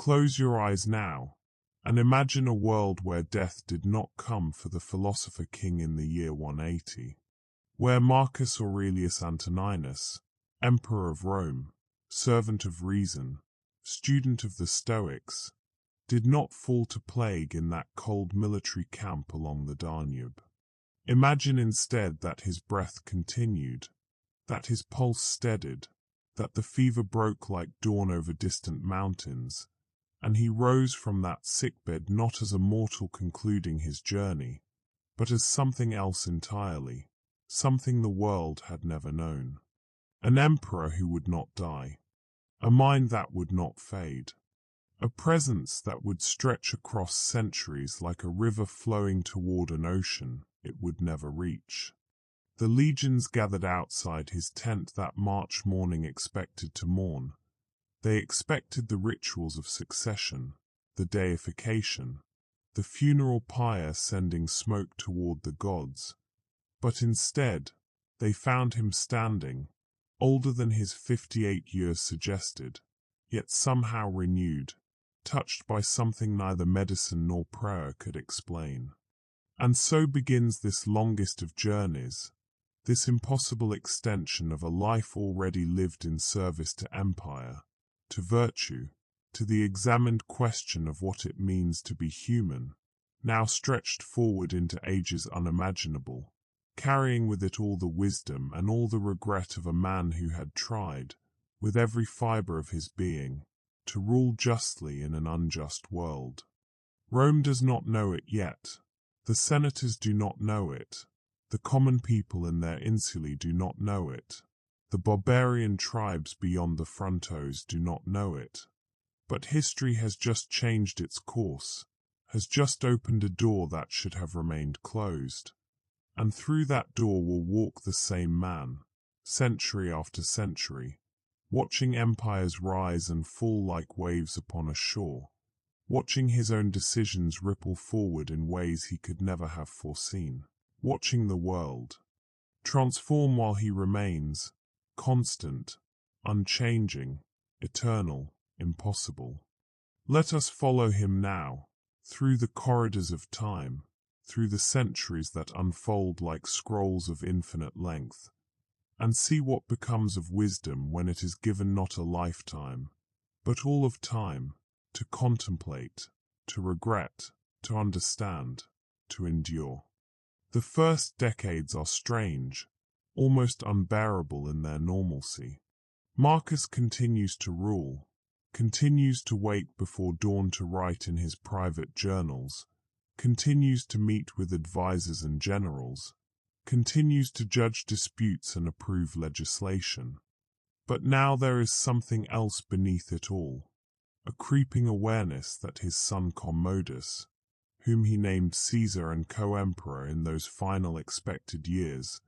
Close your eyes now, and imagine a world where death did not come for the philosopher king in the year 180, where Marcus Aurelius Antoninus, emperor of Rome, servant of reason, student of the Stoics, did not fall to plague in that cold military camp along the Danube. Imagine instead that his breath continued, that his pulse steadied, that the fever broke like dawn over distant mountains, and he rose from that sickbed not as a mortal concluding his journey, but as something else entirely, something the world had never known. An emperor who would not die, a mind that would not fade, a presence that would stretch across centuries like a river flowing toward an ocean it would never reach. The legions gathered outside his tent that March morning expected to mourn. They expected the rituals of succession, the deification, the funeral pyre sending smoke toward the gods. But instead, they found him standing, older than his 58 years suggested, yet somehow renewed, touched by something neither medicine nor prayer could explain. And so begins this longest of journeys, this impossible extension of a life already lived in service to empire, to virtue, to the examined question of what it means to be human, now stretched forward into ages unimaginable, carrying with it all the wisdom and all the regret of a man who had tried, with every fibre of his being, to rule justly in an unjust world. Rome does not know it yet. The senators do not know it. The common people in their insulae do not know it. The barbarian tribes beyond the frontiers do not know it. But history has just changed its course, has just opened a door that should have remained closed. And through that door will walk the same man, century after century, watching empires rise and fall like waves upon a shore, watching his own decisions ripple forward in ways he could never have foreseen, watching the world transform while he remains, constant, unchanging, eternal, impossible. Let us follow him now, through the corridors of time, through the centuries that unfold like scrolls of infinite length, and see what becomes of wisdom when it is given not a lifetime, but all of time, to contemplate, to regret, to understand, to endure. The first decades are strange, almost unbearable in their normalcy. Marcus continues to rule, continues to wake before dawn to write in his private journals, continues to meet with advisors and generals, continues to judge disputes and approve legislation. But now there is something else beneath it all, a creeping awareness that his son Commodus, whom he named Caesar and co-emperor in those final expected years,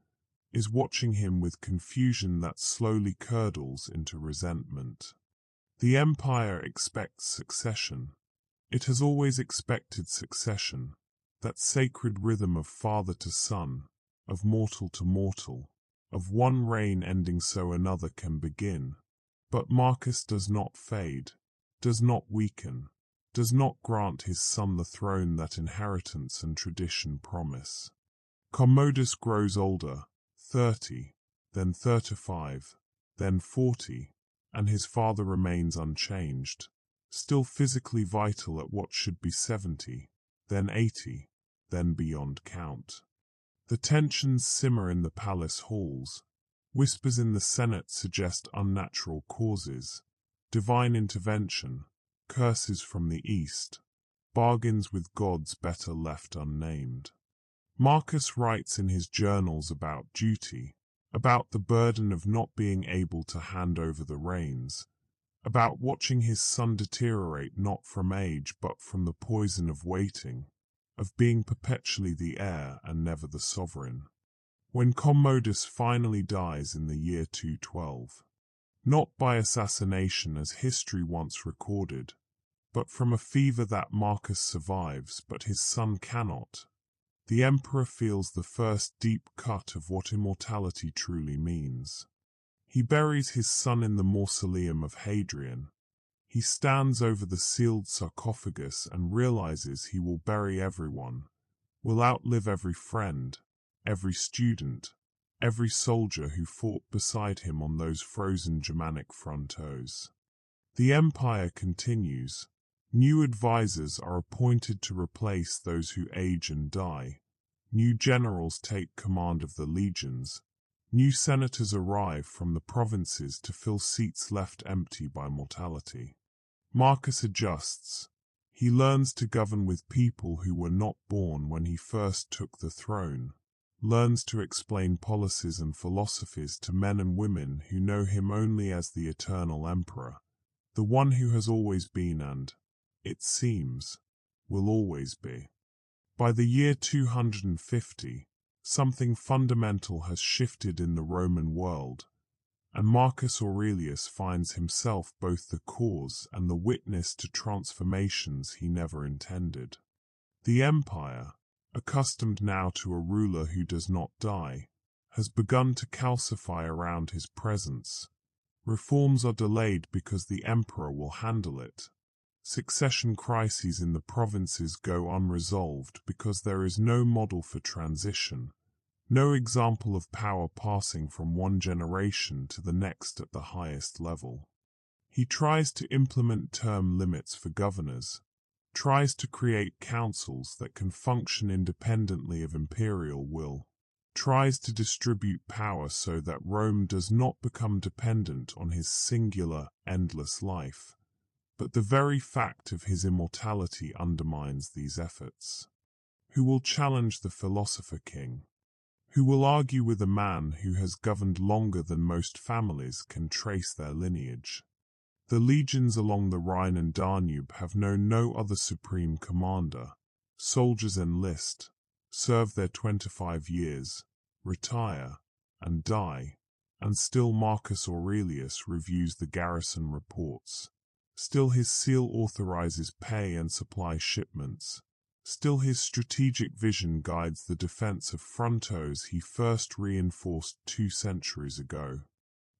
is watching him with confusion that slowly curdles into resentment. The empire expects succession. It has always expected succession, that sacred rhythm of father to son, of mortal to mortal, of one reign ending so another can begin. But Marcus does not fade, does not weaken, does not grant his son the throne that inheritance and tradition promise. Commodus grows older, 30, then 35, then 40, and his father remains unchanged, still physically vital at what should be 70, then 80, then beyond count. The tensions simmer in the palace halls. Whispers in the Senate suggest unnatural causes, divine intervention, curses from the east, bargains with gods better left unnamed. Marcus writes in his journals about duty, about the burden of not being able to hand over the reins, about watching his son deteriorate not from age but from the poison of waiting, of being perpetually the heir and never the sovereign. When Commodus finally dies in the year 212, not by assassination as history once recorded, but from a fever that Marcus survives but his son cannot, the emperor feels the first deep cut of what immortality truly means. He buries his son in the mausoleum of Hadrian. He stands over the sealed sarcophagus and realizes he will bury everyone, will outlive every friend, every student, every soldier who fought beside him on those frozen Germanic frontiers. The empire continues. New advisors are appointed to replace those who age and die. New generals take command of the legions. New senators arrive from the provinces to fill seats left empty by mortality. Marcus adjusts. He learns to govern with people who were not born when he first took the throne, learns to explain policies and philosophies to men and women who know him only as the eternal emperor, the one who has always been and, it seems, will always be. By the year 250, something fundamental has shifted in the Roman world, and Marcus Aurelius finds himself both the cause and the witness to transformations he never intended. The empire, accustomed now to a ruler who does not die, has begun to calcify around his presence. Reforms are delayed because the emperor will handle it. Succession crises in the provinces go unresolved because there is no model for transition, no example of power passing from one generation to the next at the highest level. He tries to implement term limits for governors, tries to create councils that can function independently of imperial will, tries to distribute power so that Rome does not become dependent on his singular, endless life. But the very fact of his immortality undermines these efforts. Who will challenge the philosopher king? Who will argue with a man who has governed longer than most families can trace their lineage? The legions along the Rhine and Danube have known no other supreme commander. Soldiers enlist, serve their 25 years, retire, and die, and still Marcus Aurelius reviews the garrison reports. Still his seal authorizes pay and supply shipments. Still his strategic vision guides the defense of frontiers he first reinforced 2 centuries ago.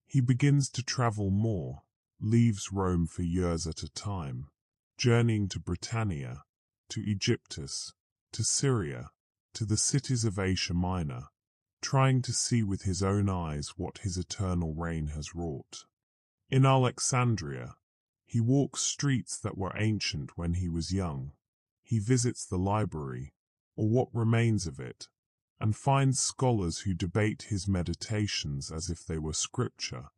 He begins to travel more, leaves Rome for years at a time, journeying to Britannia, to Egyptus, to Syria, to the cities of Asia Minor, trying to see with his own eyes what his eternal reign has wrought. In Alexandria, he walks streets that were ancient when he was young. He visits the library, or what remains of it, and finds scholars who debate his meditations as if they were scripture,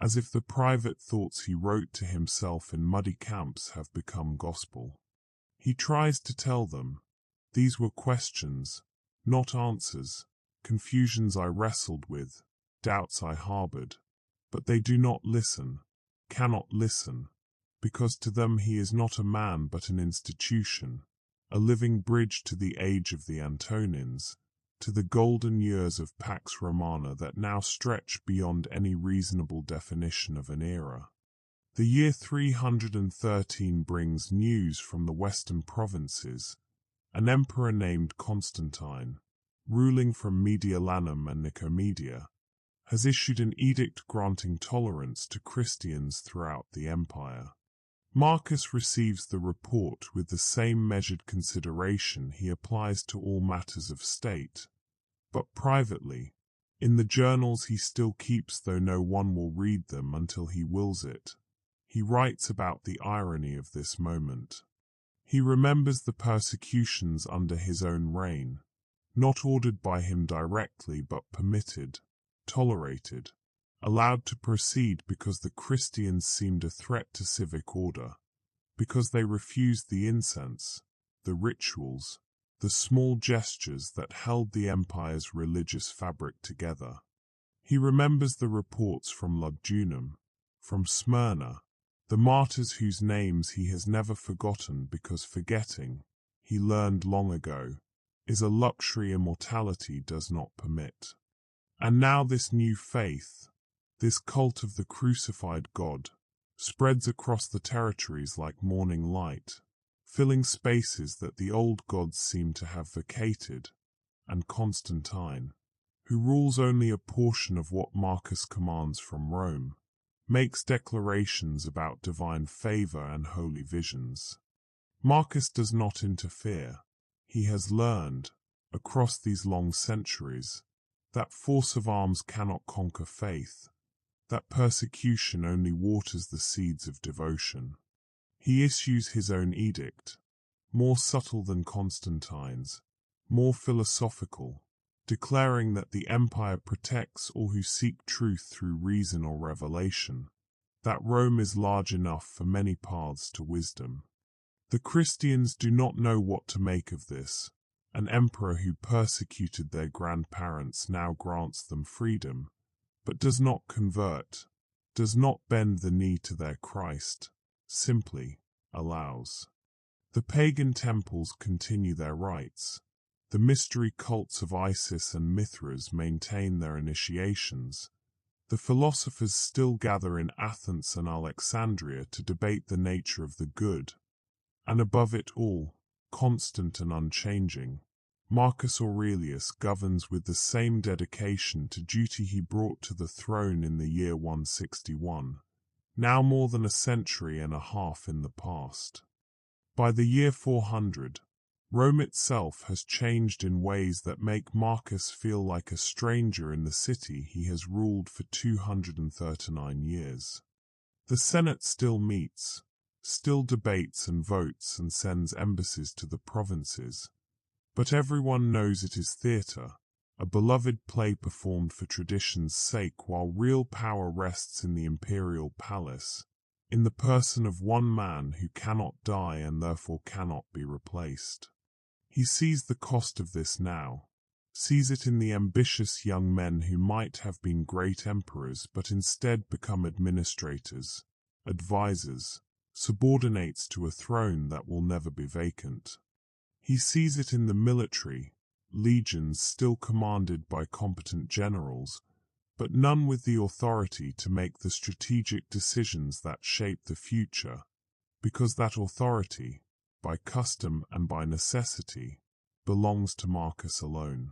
as if the private thoughts he wrote to himself in muddy camps have become gospel. He tries to tell them, these were questions, not answers, confusions I wrestled with, doubts I harbored, but they do not listen, cannot listen, because to them he is not a man but an institution, a living bridge to the age of the Antonines, to the golden years of Pax Romana that now stretch beyond any reasonable definition of an era. The year 313 brings news from the western provinces. An emperor named Constantine, ruling from Mediolanum and Nicomedia, has issued an edict granting tolerance to Christians throughout the empire. Marcus receives the report with the same measured consideration he applies to all matters of state, but privately, in the journals he still keeps though no one will read them until he wills it. He writes about the irony of this moment. He remembers the persecutions under his own reign, not ordered by him directly but permitted, tolerated, allowed to proceed because the Christians seemed a threat to civic order, because they refused the incense, the rituals, the small gestures that held the empire's religious fabric together. He remembers the reports from Lugdunum, from Smyrna, the martyrs whose names he has never forgotten because forgetting, he learned long ago, is a luxury immortality does not permit. And now this new faith, this cult of the crucified God, spreads across the territories like morning light, filling spaces that the old gods seem to have vacated, and Constantine, who rules only a portion of what Marcus commands from Rome, makes declarations about divine favor and holy visions. Marcus does not interfere. He has learned, across these long centuries, that force of arms cannot conquer faith, that persecution only waters the seeds of devotion. He issues his own edict, more subtle than Constantine's, more philosophical, declaring that the empire protects all who seek truth through reason or revelation, that Rome is large enough for many paths to wisdom. The Christians do not know what to make of this. An emperor who persecuted their grandparents now grants them freedom, but does not convert, does not bend the knee to their Christ, simply allows. The pagan temples continue their rites. The mystery cults of Isis and Mithras maintain their initiations. The philosophers still gather in Athens and Alexandria to debate the nature of the good. And above it all, constant and unchanging, Marcus Aurelius governs with the same dedication to duty he brought to the throne in the year 161, now more than a century and a half in the past. By the year 400, Rome itself has changed in ways that make Marcus feel like a stranger in the city he has ruled for 239 years. The Senate still meets, still debates and votes and sends embassies to the provinces. But everyone knows it is theatre, a beloved play performed for tradition's sake, while real power rests in the imperial palace, in the person of one man who cannot die and therefore cannot be replaced. He sees the cost of this now, sees it in the ambitious young men who might have been great emperors but instead become administrators, advisors, subordinates to a throne that will never be vacant. He sees it in the military, legions still commanded by competent generals, but none with the authority to make the strategic decisions that shape the future, because that authority, by custom and by necessity, belongs to Marcus alone.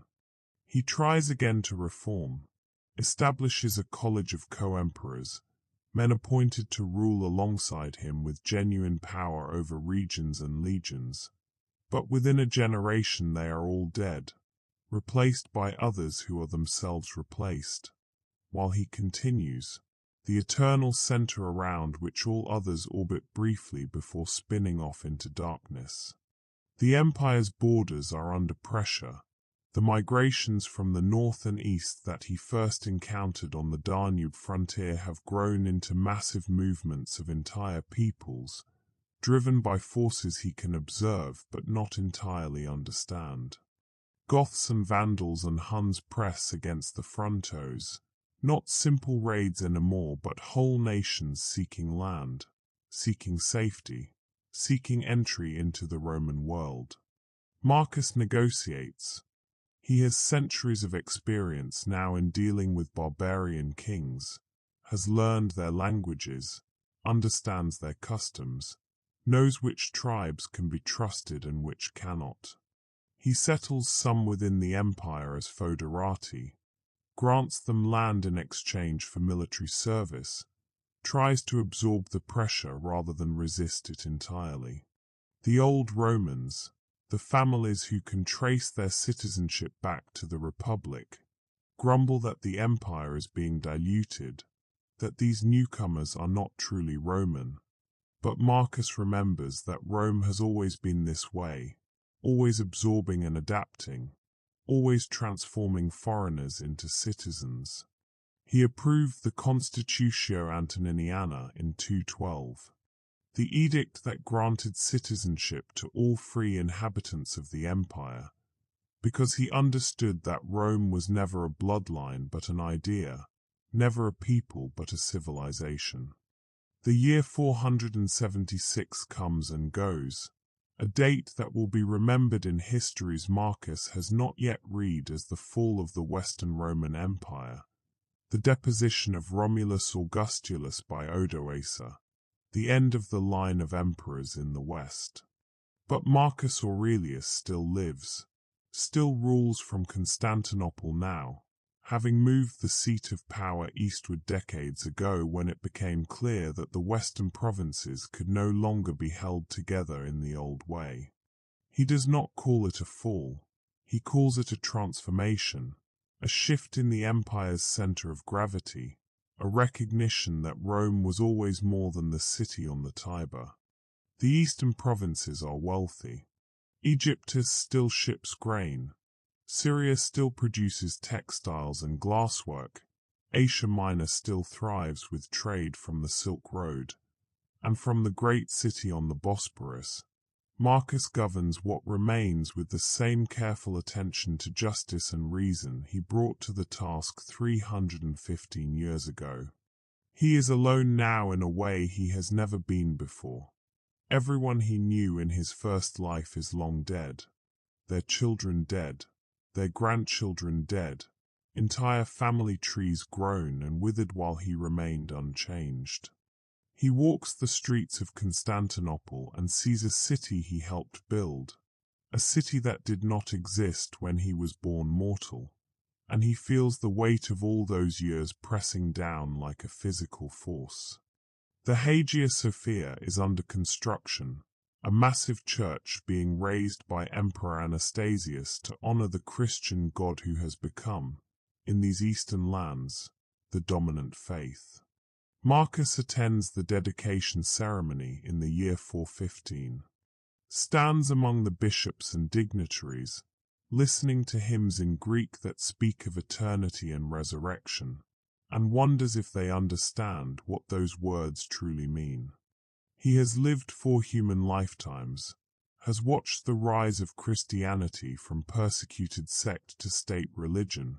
He tries again to reform, establishes a college of co-emperors, men appointed to rule alongside him with genuine power over regions and legions. But within a generation they are all dead, replaced by others who are themselves replaced, while he continues, the eternal center around which all others orbit briefly before spinning off into darkness. The empire's borders are under pressure. The migrations from the north and east that he first encountered on the Danube frontier have grown into massive movements of entire peoples, driven by forces he can observe but not entirely understand. Goths and Vandals and Huns press against the frontos, not simple raids anymore but whole nations seeking land, seeking safety, seeking entry into the Roman world. Marcus negotiates. He has centuries of experience now in dealing with barbarian kings, has learned their languages, understands their customs, knows which tribes can be trusted and which cannot. He settles some within the empire as foederati, grants them land in exchange for military service, tries to absorb the pressure rather than resist it entirely. The old Romans, the families who can trace their citizenship back to the Republic, grumble that the empire is being diluted, that these newcomers are not truly Roman. But Marcus remembers that Rome has always been this way, always absorbing and adapting, always transforming foreigners into citizens. He approved the Constitutio Antoniniana in 212, the edict that granted citizenship to all free inhabitants of the empire, because he understood that Rome was never a bloodline but an idea, never a people but a civilization. The year 476 comes and goes, a date that will be remembered in history's Marcus has not yet read as the fall of the Western Roman Empire, the deposition of Romulus Augustulus by Odoacer, the end of the line of emperors in the West. But Marcus Aurelius still lives, still rules from Constantinople now, having moved the seat of power eastward decades ago when it became clear that the western provinces could no longer be held together in the old way. He does not call it a fall, he calls it a transformation, a shift in the empire's center of gravity, a recognition that Rome was always more than the city on the Tiber. The eastern provinces are wealthy. Egypt still ships grain. Syria still produces textiles and glasswork. Asia Minor still thrives with trade from the Silk Road. And from the great city on the Bosporus, Marcus governs what remains with the same careful attention to justice and reason he brought to the task 315 years ago. He is alone now in a way he has never been before. Everyone he knew in his first life is long dead, their children dead, their grandchildren dead, entire family trees grown and withered while he remained unchanged. He walks the streets of Constantinople and sees a city he helped build, a city that did not exist when he was born mortal, and he feels the weight of all those years pressing down like a physical force. The Hagia Sophia is under construction, a massive church being raised by Emperor Anastasius to honor the Christian God who has become, in these eastern lands, the dominant faith. Marcus attends the dedication ceremony in the year 415, stands among the bishops and dignitaries, listening to hymns in Greek that speak of eternity and resurrection, and wonders if they understand what those words truly mean. He has lived 4 human lifetimes, has watched the rise of Christianity from persecuted sect to state religion,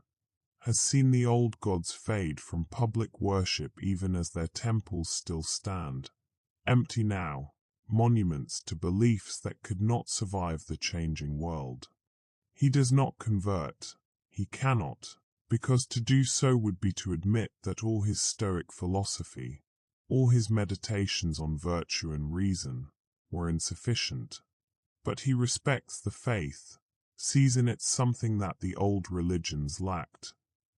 has seen the old gods fade from public worship even as their temples still stand, empty now, monuments to beliefs that could not survive the changing world. He does not convert, he cannot, because to do so would be to admit that all his Stoic philosophy, all his meditations on virtue and reason, were insufficient. But he respects the faith, sees in it something that the old religions lacked,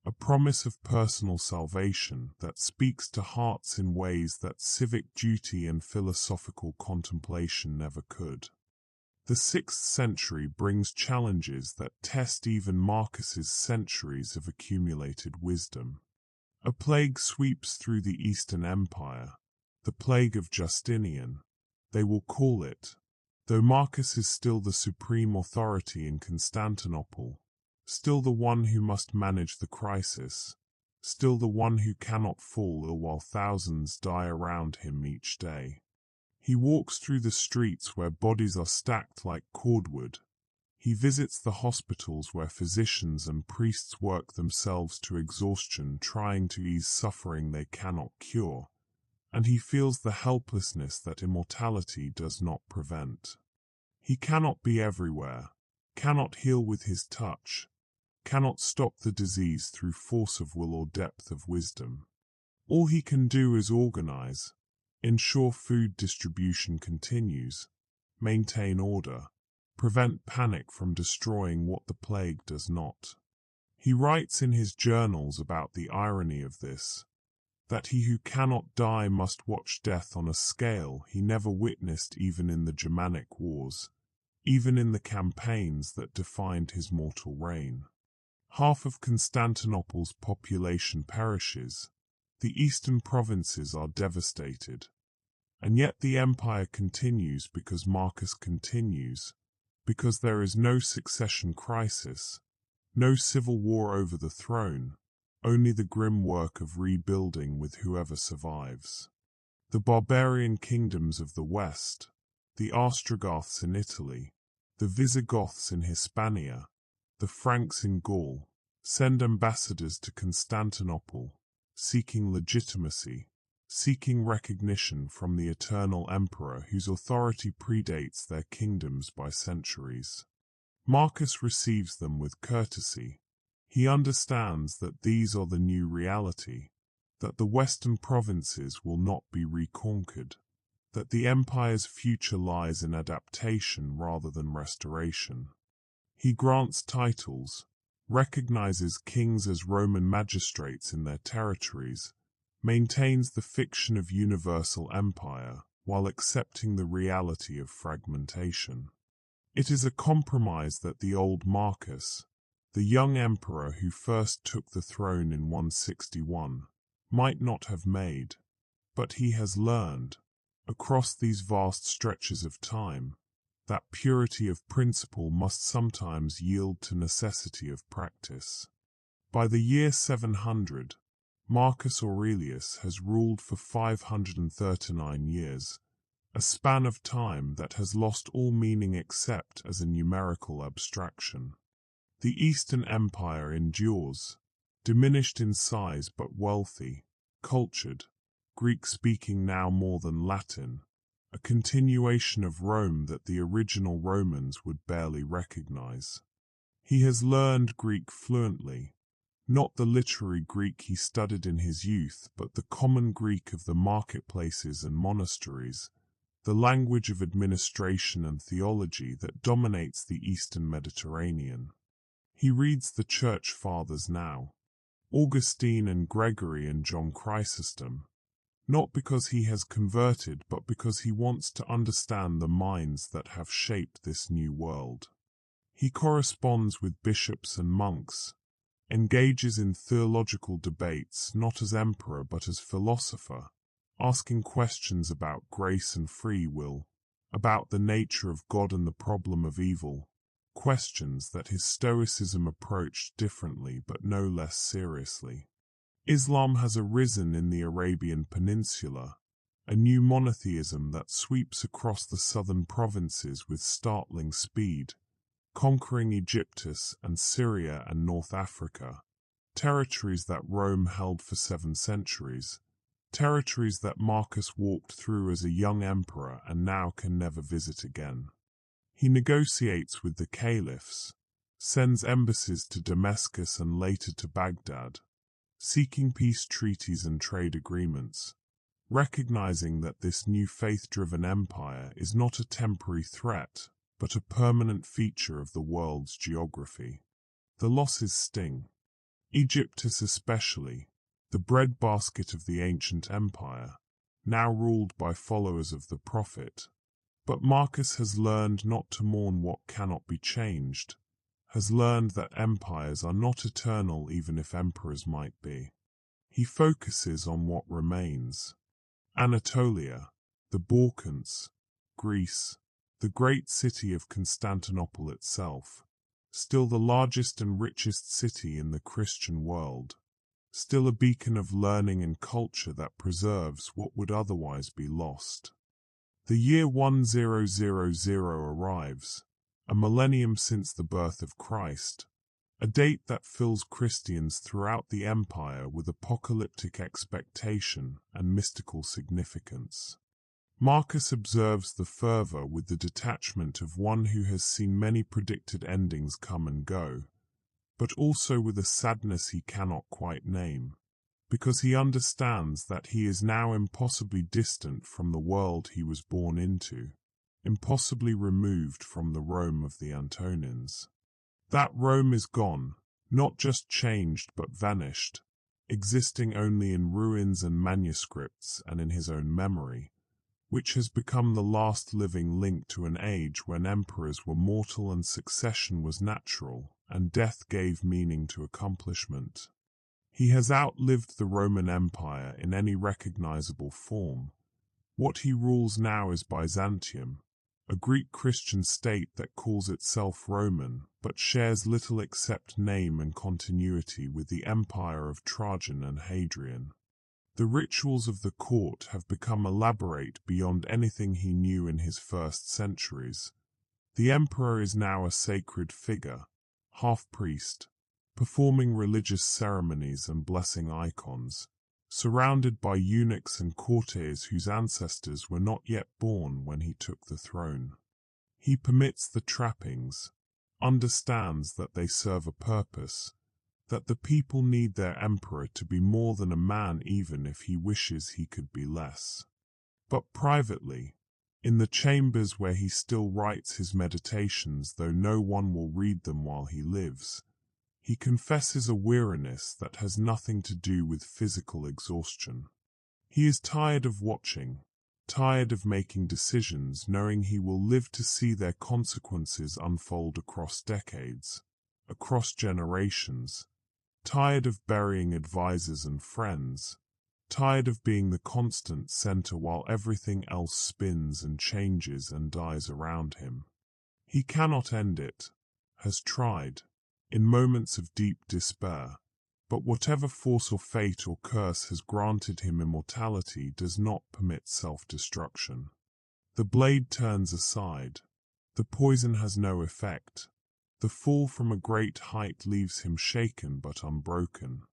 a promise of personal salvation that speaks to hearts in ways that civic duty and philosophical contemplation never could. The 6th century brings challenges that test even Marcus's centuries of accumulated wisdom. A plague sweeps through the Eastern Empire, the plague of Justinian, they will call it, though Marcus is still the supreme authority in Constantinople, still the one who must manage the crisis, still the one who cannot fall ill while thousands die around him each day. He walks through the streets where bodies are stacked like cordwood. He visits the hospitals where physicians and priests work themselves to exhaustion trying to ease suffering they cannot cure, and he feels the helplessness that immortality does not prevent. He cannot be everywhere, cannot heal with his touch, cannot stop the disease through force of will or depth of wisdom. All he can do is organize, ensure food distribution continues, maintain order, prevent panic from destroying what the plague does not. He writes in his journals about the irony of this, that he who cannot die must watch death on a scale he never witnessed even in the Germanic wars, even in the campaigns that defined his mortal reign. Half of Constantinople's population perishes, the eastern provinces are devastated, and yet the empire continues because Marcus continues, because there is no succession crisis, no civil war over the throne, only the grim work of rebuilding with whoever survives. The barbarian kingdoms of the West, the Ostrogoths in Italy, the Visigoths in Hispania, the Franks in Gaul, send ambassadors to Constantinople, seeking legitimacy, seeking recognition from the eternal emperor whose authority predates their kingdoms by centuries. Marcus receives them with courtesy. He understands that these are the new reality, that the western provinces will not be reconquered, that the empire's future lies in adaptation rather than restoration. He grants titles, recognizes kings as Roman magistrates in their territories, maintains the fiction of universal empire while accepting the reality of fragmentation. It is a compromise that the old Marcus, the young emperor who first took the throne in 161, might not have made, but he has learned, across these vast stretches of time, that purity of principle must sometimes yield to necessity of practice. By the year 700, Marcus Aurelius has ruled for 539 years, a span of time that has lost all meaning except as a numerical abstraction. The Eastern Empire endures, diminished in size but wealthy, cultured, Greek-speaking now more than Latin, a continuation of Rome that the original Romans would barely recognize. He has learned Greek fluently, not the literary Greek he studied in his youth, but the common Greek of the marketplaces and monasteries, the language of administration and theology that dominates the Eastern Mediterranean. He reads the Church Fathers now, Augustine and Gregory and John Chrysostom, not because he has converted, but because he wants to understand the minds that have shaped this new world. He corresponds with bishops and monks, engages in theological debates not as emperor but as philosopher, asking questions about grace and free will, about the nature of God and the problem of evil, questions that his Stoicism approached differently but no less seriously. Islam has arisen in the Arabian Peninsula, a new monotheism that sweeps across the southern provinces with startling speed, conquering Egyptus and Syria and North Africa, territories that Rome held for 7 centuries, territories that Marcus walked through as a young emperor and now can never visit again. He negotiates with the caliphs, sends embassies to Damascus and later to Baghdad, seeking peace treaties and trade agreements, recognizing that this new faith-driven empire is not a temporary threat, but a permanent feature of the world's geography. The losses sting. Egyptus especially, the breadbasket of the ancient empire, now ruled by followers of the prophet. But Marcus has learned not to mourn what cannot be changed, has learned that empires are not eternal even if emperors might be. He focuses on what remains. Anatolia, the Balkans, Greece, the great city of Constantinople itself, still the largest and richest city in the Christian world, still a beacon of learning and culture that preserves what would otherwise be lost. The year 1000 arrives, a millennium since the birth of Christ, a date that fills Christians throughout the empire with apocalyptic expectation and mystical significance. Marcus observes the fervor with the detachment of one who has seen many predicted endings come and go, but also with a sadness he cannot quite name, because he understands that he is now impossibly distant from the world he was born into, impossibly removed from the Rome of the Antonines. That Rome is gone, not just changed but vanished, existing only in ruins and manuscripts and in his own memory, which has become the last living link to an age when emperors were mortal and succession was natural, and death gave meaning to accomplishment. He has outlived the Roman Empire in any recognizable form. What he rules now is Byzantium, a Greek Christian state that calls itself Roman, but shares little except name and continuity with the empire of Trajan and Hadrian. The rituals of the court have become elaborate beyond anything he knew in his first centuries. The emperor is now a sacred figure, half-priest, performing religious ceremonies and blessing icons, surrounded by eunuchs and courtiers whose ancestors were not yet born when he took the throne. He permits the trappings, understands that they serve a purpose, that the people need their emperor to be more than a man even if he wishes he could be less. But privately, in the chambers where he still writes his meditations though no one will read them while he lives, He confesses a weariness that has nothing to do with physical exhaustion. He is tired of watching, tired of making decisions knowing he will live to see their consequences unfold across decades, across generations, tired of burying advisors and friends, tired of being the constant center while everything else spins and changes and dies around him. He cannot end it, has tried, in moments of deep despair, but whatever force or fate or curse has granted him immortality does not permit self-destruction. The blade turns aside. The poison has no effect. The fall from a great height leaves him shaken but unbroken.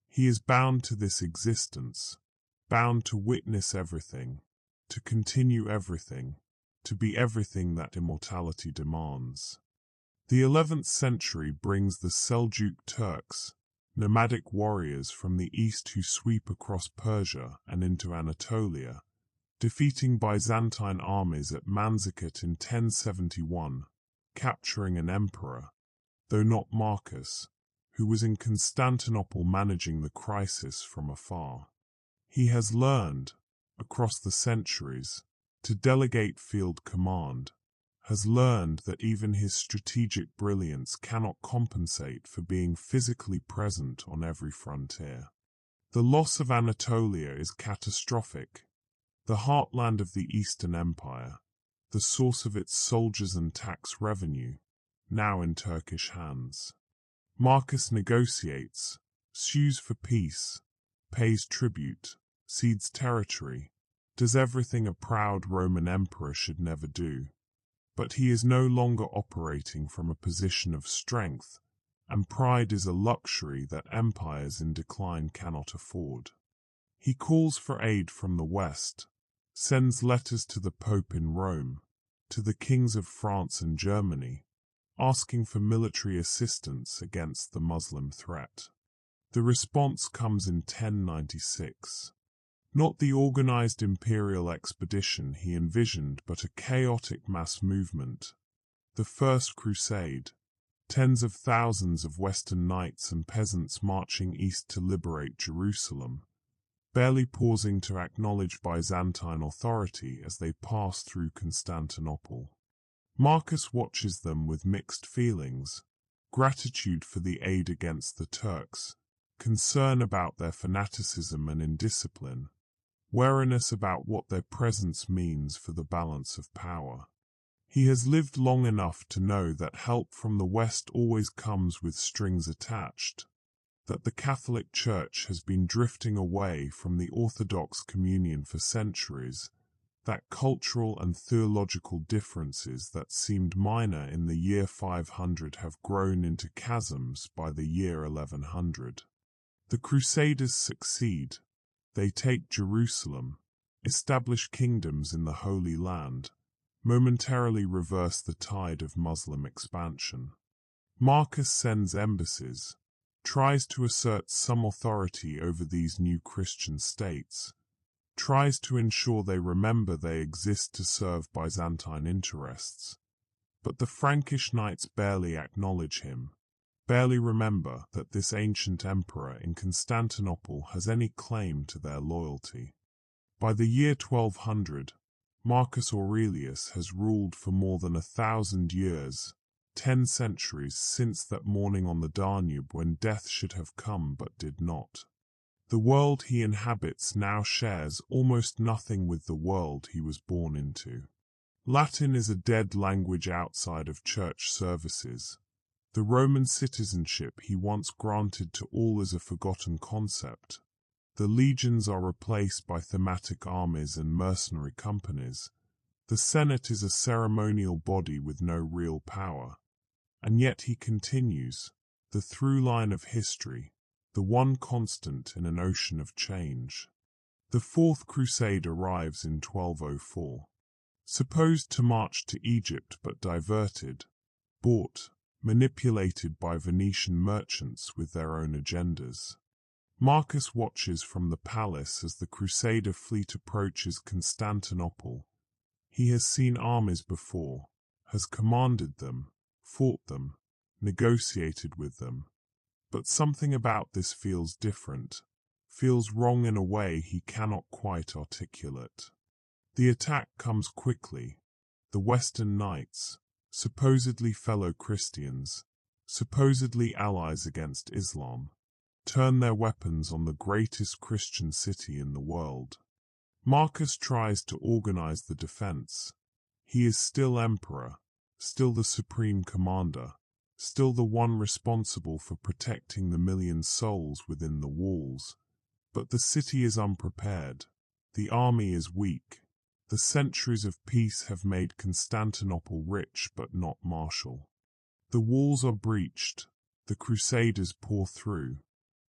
He is bound to this existence, bound to witness everything, to continue everything, to be everything that immortality demands. The 11th century brings the Seljuk Turks, nomadic warriors from the east who sweep across Persia and into Anatolia, defeating Byzantine armies at Manzikert in 1071, capturing an emperor, though not Marcus, who was in Constantinople managing the crisis from afar. He has learned, across the centuries, to delegate field command, has learned that even his strategic brilliance cannot compensate for being physically present on every frontier. The loss of Anatolia is catastrophic. The heartland of the Eastern Empire, the source of its soldiers and tax revenue, now in Turkish hands. Marcus negotiates, sues for peace, pays tribute, cedes territory, does everything a proud Roman emperor should never do. But he is no longer operating from a position of strength, and pride is a luxury that empires in decline cannot afford. He calls for aid from the West, sends letters to the Pope in Rome, to the kings of France and Germany, asking for military assistance against the Muslim threat. The response comes in 1096. Not the organized imperial expedition he envisioned, but a chaotic mass movement. The First Crusade, tens of thousands of Western knights and peasants marching east to liberate Jerusalem, barely pausing to acknowledge Byzantine authority as they pass through Constantinople. Marcus watches them with mixed feelings, gratitude for the aid against the Turks, concern about their fanaticism and indiscipline, wariness about what their presence means for the balance of power. He has lived long enough to know that help from the West always comes with strings attached, that the Catholic Church has been drifting away from the Orthodox communion for centuries, that cultural and theological differences that seemed minor in the year 500 have grown into chasms by the year 1100. The Crusaders succeed. They take Jerusalem, establish kingdoms in the Holy Land, momentarily reverse the tide of Muslim expansion. Marcus sends embassies, tries to assert some authority over these new Christian states, tries to ensure they remember they exist to serve Byzantine interests. But the Frankish knights barely acknowledge him, barely remember that this ancient emperor in Constantinople has any claim to their loyalty. By the year 1200, Marcus Aurelius has ruled for more than 1,000 years, 10 centuries since that morning on the Danube when death should have come but did not. The world he inhabits now shares almost nothing with the world he was born into. Latin is a dead language outside of church services. The Roman citizenship he once granted to all is a forgotten concept. The legions are replaced by thematic armies and mercenary companies. The Senate is a ceremonial body with no real power. And yet he continues, the through line of history, the one constant in an ocean of change. The Fourth Crusade arrives in 1204. Supposed to march to Egypt but diverted, bought, manipulated by Venetian merchants with their own agendas. Marcus watches from the palace as the Crusader fleet approaches Constantinople. He has seen armies before, has commanded them, fought them, negotiated with them, But something about this feels different, feels wrong in a way he cannot quite articulate. The attack comes quickly. The Western Knights, supposedly fellow Christians, supposedly allies against Islam, turn their weapons on the greatest Christian city in the world. Marcus tries to organize the defense. He is still emperor, still the supreme commander, still the one responsible for protecting the million souls within the walls. But the city is unprepared. The army is weak. The centuries of peace have made Constantinople rich but not martial. The walls are breached. The Crusaders pour through.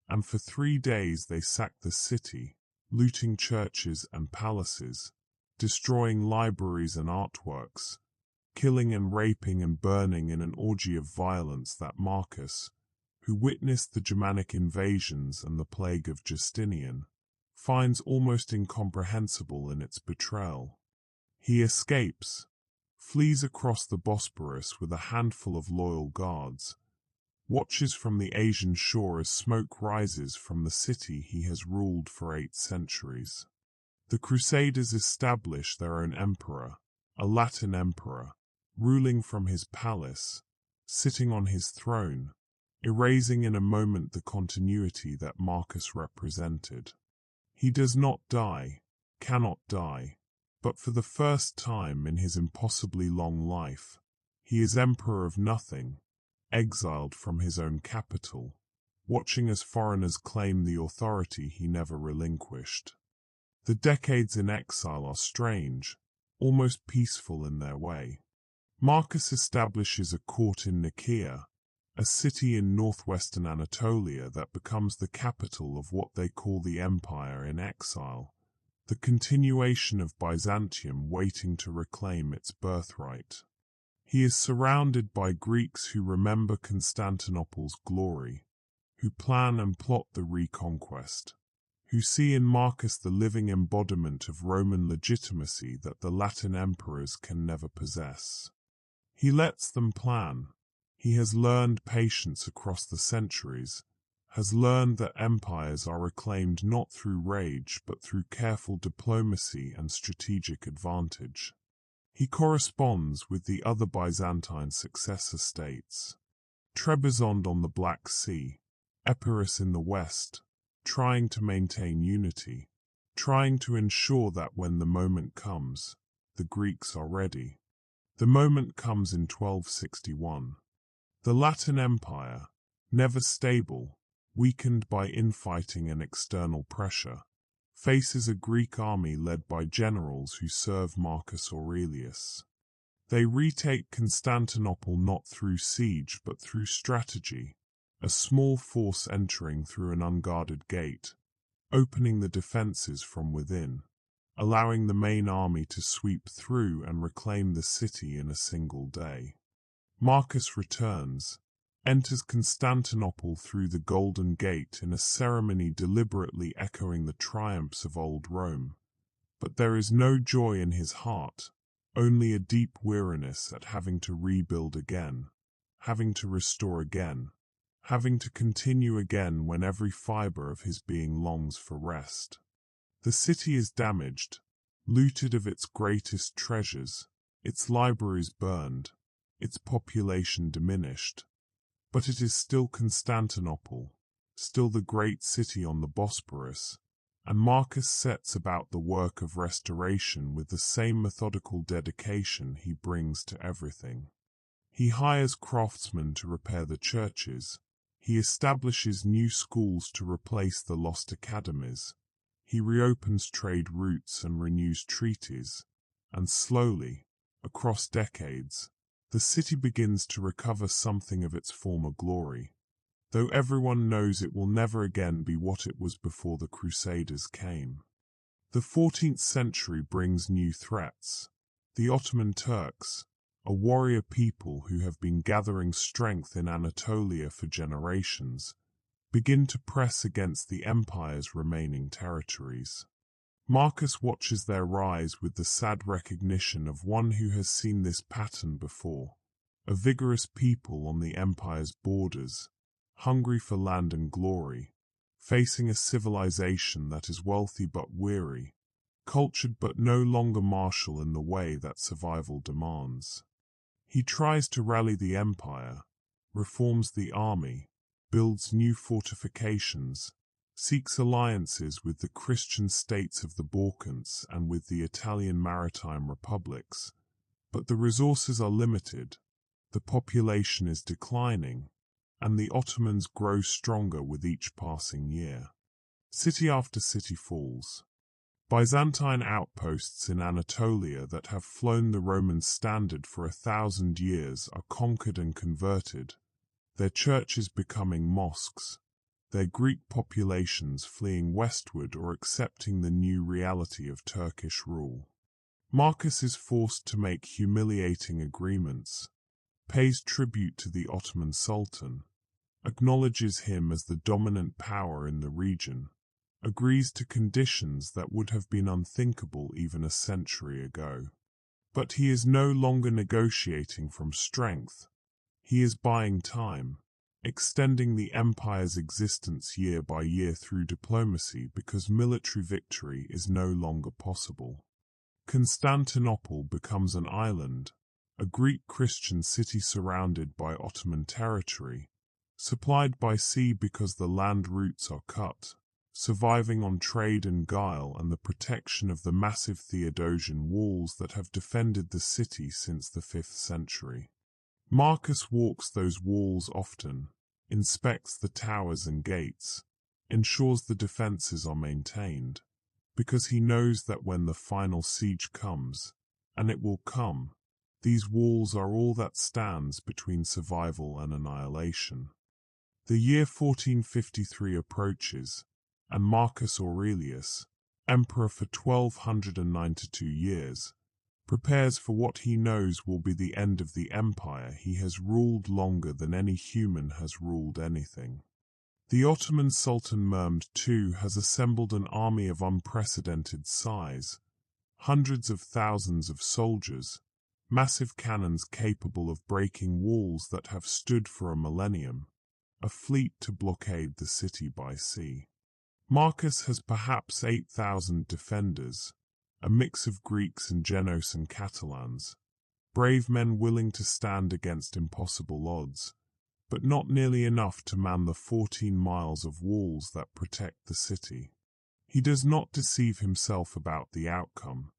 And for 3 days they sack the city, looting churches and palaces, destroying libraries and artworks, killing and raping and burning in an orgy of violence that Marcus, who witnessed the Germanic invasions and the plague of Justinian, finds almost incomprehensible in its betrayal. He escapes, flees across the Bosporus with a handful of loyal guards, watches from the Asian shore as smoke rises from the city he has ruled for 8 centuries. The Crusaders establish their own emperor, a Latin emperor, ruling from his palace, sitting on his throne, erasing in a moment the continuity that Marcus represented. He does not die, cannot die, but for the first time in his impossibly long life, he is emperor of nothing, exiled from his own capital, watching as foreigners claim the authority he never relinquished. The decades in exile are strange, almost peaceful in their way. Marcus establishes a court in Nicaea, a city in northwestern Anatolia that becomes the capital of what they call the Empire in exile, the continuation of Byzantium waiting to reclaim its birthright. He is surrounded by Greeks who remember Constantinople's glory, who plan and plot the reconquest, who see in Marcus the living embodiment of Roman legitimacy that the Latin emperors can never possess. He lets them plan. He has learned patience across the centuries, has learned that empires are reclaimed not through rage but through careful diplomacy and strategic advantage. He corresponds with the other Byzantine successor states, Trebizond on the Black Sea, Epirus in the west, trying to maintain unity, trying to ensure that when the moment comes, the Greeks are ready. The moment comes in 1261. The Latin Empire, never stable, weakened by infighting and external pressure, faces a Greek army led by generals who serve Marcus Aurelius. They retake Constantinople not through siege but through strategy, a small force entering through an unguarded gate, opening the defenses from within, allowing the main army to sweep through and reclaim the city in a single day. Marcus returns, enters Constantinople through the Golden Gate in a ceremony deliberately echoing the triumphs of old Rome. But there is no joy in his heart, only a deep weariness at having to rebuild again, having to restore again, having to continue again when every fiber of his being longs for rest. The city is damaged, looted of its greatest treasures, its libraries burned, its population diminished. But it is still Constantinople, still the great city on the Bosporus, and Marcus sets about the work of restoration with the same methodical dedication he brings to everything. He hires craftsmen to repair the churches, he establishes new schools to replace the lost academies, he reopens trade routes and renews treaties, and slowly, across decades, the city begins to recover something of its former glory, though everyone knows it will never again be what it was before the Crusaders came. The 14th century brings new threats. The Ottoman Turks, a warrior people who have been gathering strength in Anatolia for generations, begin to press against the empire's remaining territories. Marcus watches their rise with the sad recognition of one who has seen this pattern before, a vigorous people on the empire's borders, hungry for land and glory, facing a civilization that is wealthy but weary, cultured but no longer martial in the way that survival demands. He tries to rally the empire, reforms the army, builds new fortifications, seeks alliances with the Christian states of the Balkans and with the Italian maritime republics, but the resources are limited, the population is declining, and the Ottomans grow stronger with each passing year. City after city falls. Byzantine outposts in Anatolia that have flown the Roman standard for 1,000 years are conquered and converted, their churches becoming mosques, their Greek populations fleeing westward or accepting the new reality of Turkish rule. Marcus is forced to make humiliating agreements, pays tribute to the Ottoman Sultan, acknowledges him as the dominant power in the region, agrees to conditions that would have been unthinkable even a century ago. But he is no longer negotiating from strength. He is buying time, extending the empire's existence year by year through diplomacy because military victory is no longer possible. Constantinople becomes an island, a Greek Christian city surrounded by Ottoman territory, supplied by sea because the land routes are cut, surviving on trade and guile and the protection of the massive Theodosian walls that have defended the city since the 5th century. Marcus walks those walls often, inspects the towers and gates, ensures the defenses are maintained, because he knows that when the final siege comes, and it will come, these walls are all that stands between survival and annihilation. The year 1453 approaches, and Marcus Aurelius, emperor for 1292 years, prepares for what he knows will be the end of the empire he has ruled longer than any human has ruled anything. The Ottoman Sultan Mehmed II has assembled an army of unprecedented size, hundreds of thousands of soldiers, massive cannons capable of breaking walls that have stood for a millennium, a fleet to blockade the city by sea. Marcus has perhaps 8,000 defenders, a mix of Greeks and Genos and Catalans, brave men willing to stand against impossible odds, but not nearly enough to man the 14 miles of walls that protect the city. He does not deceive himself about the outcome.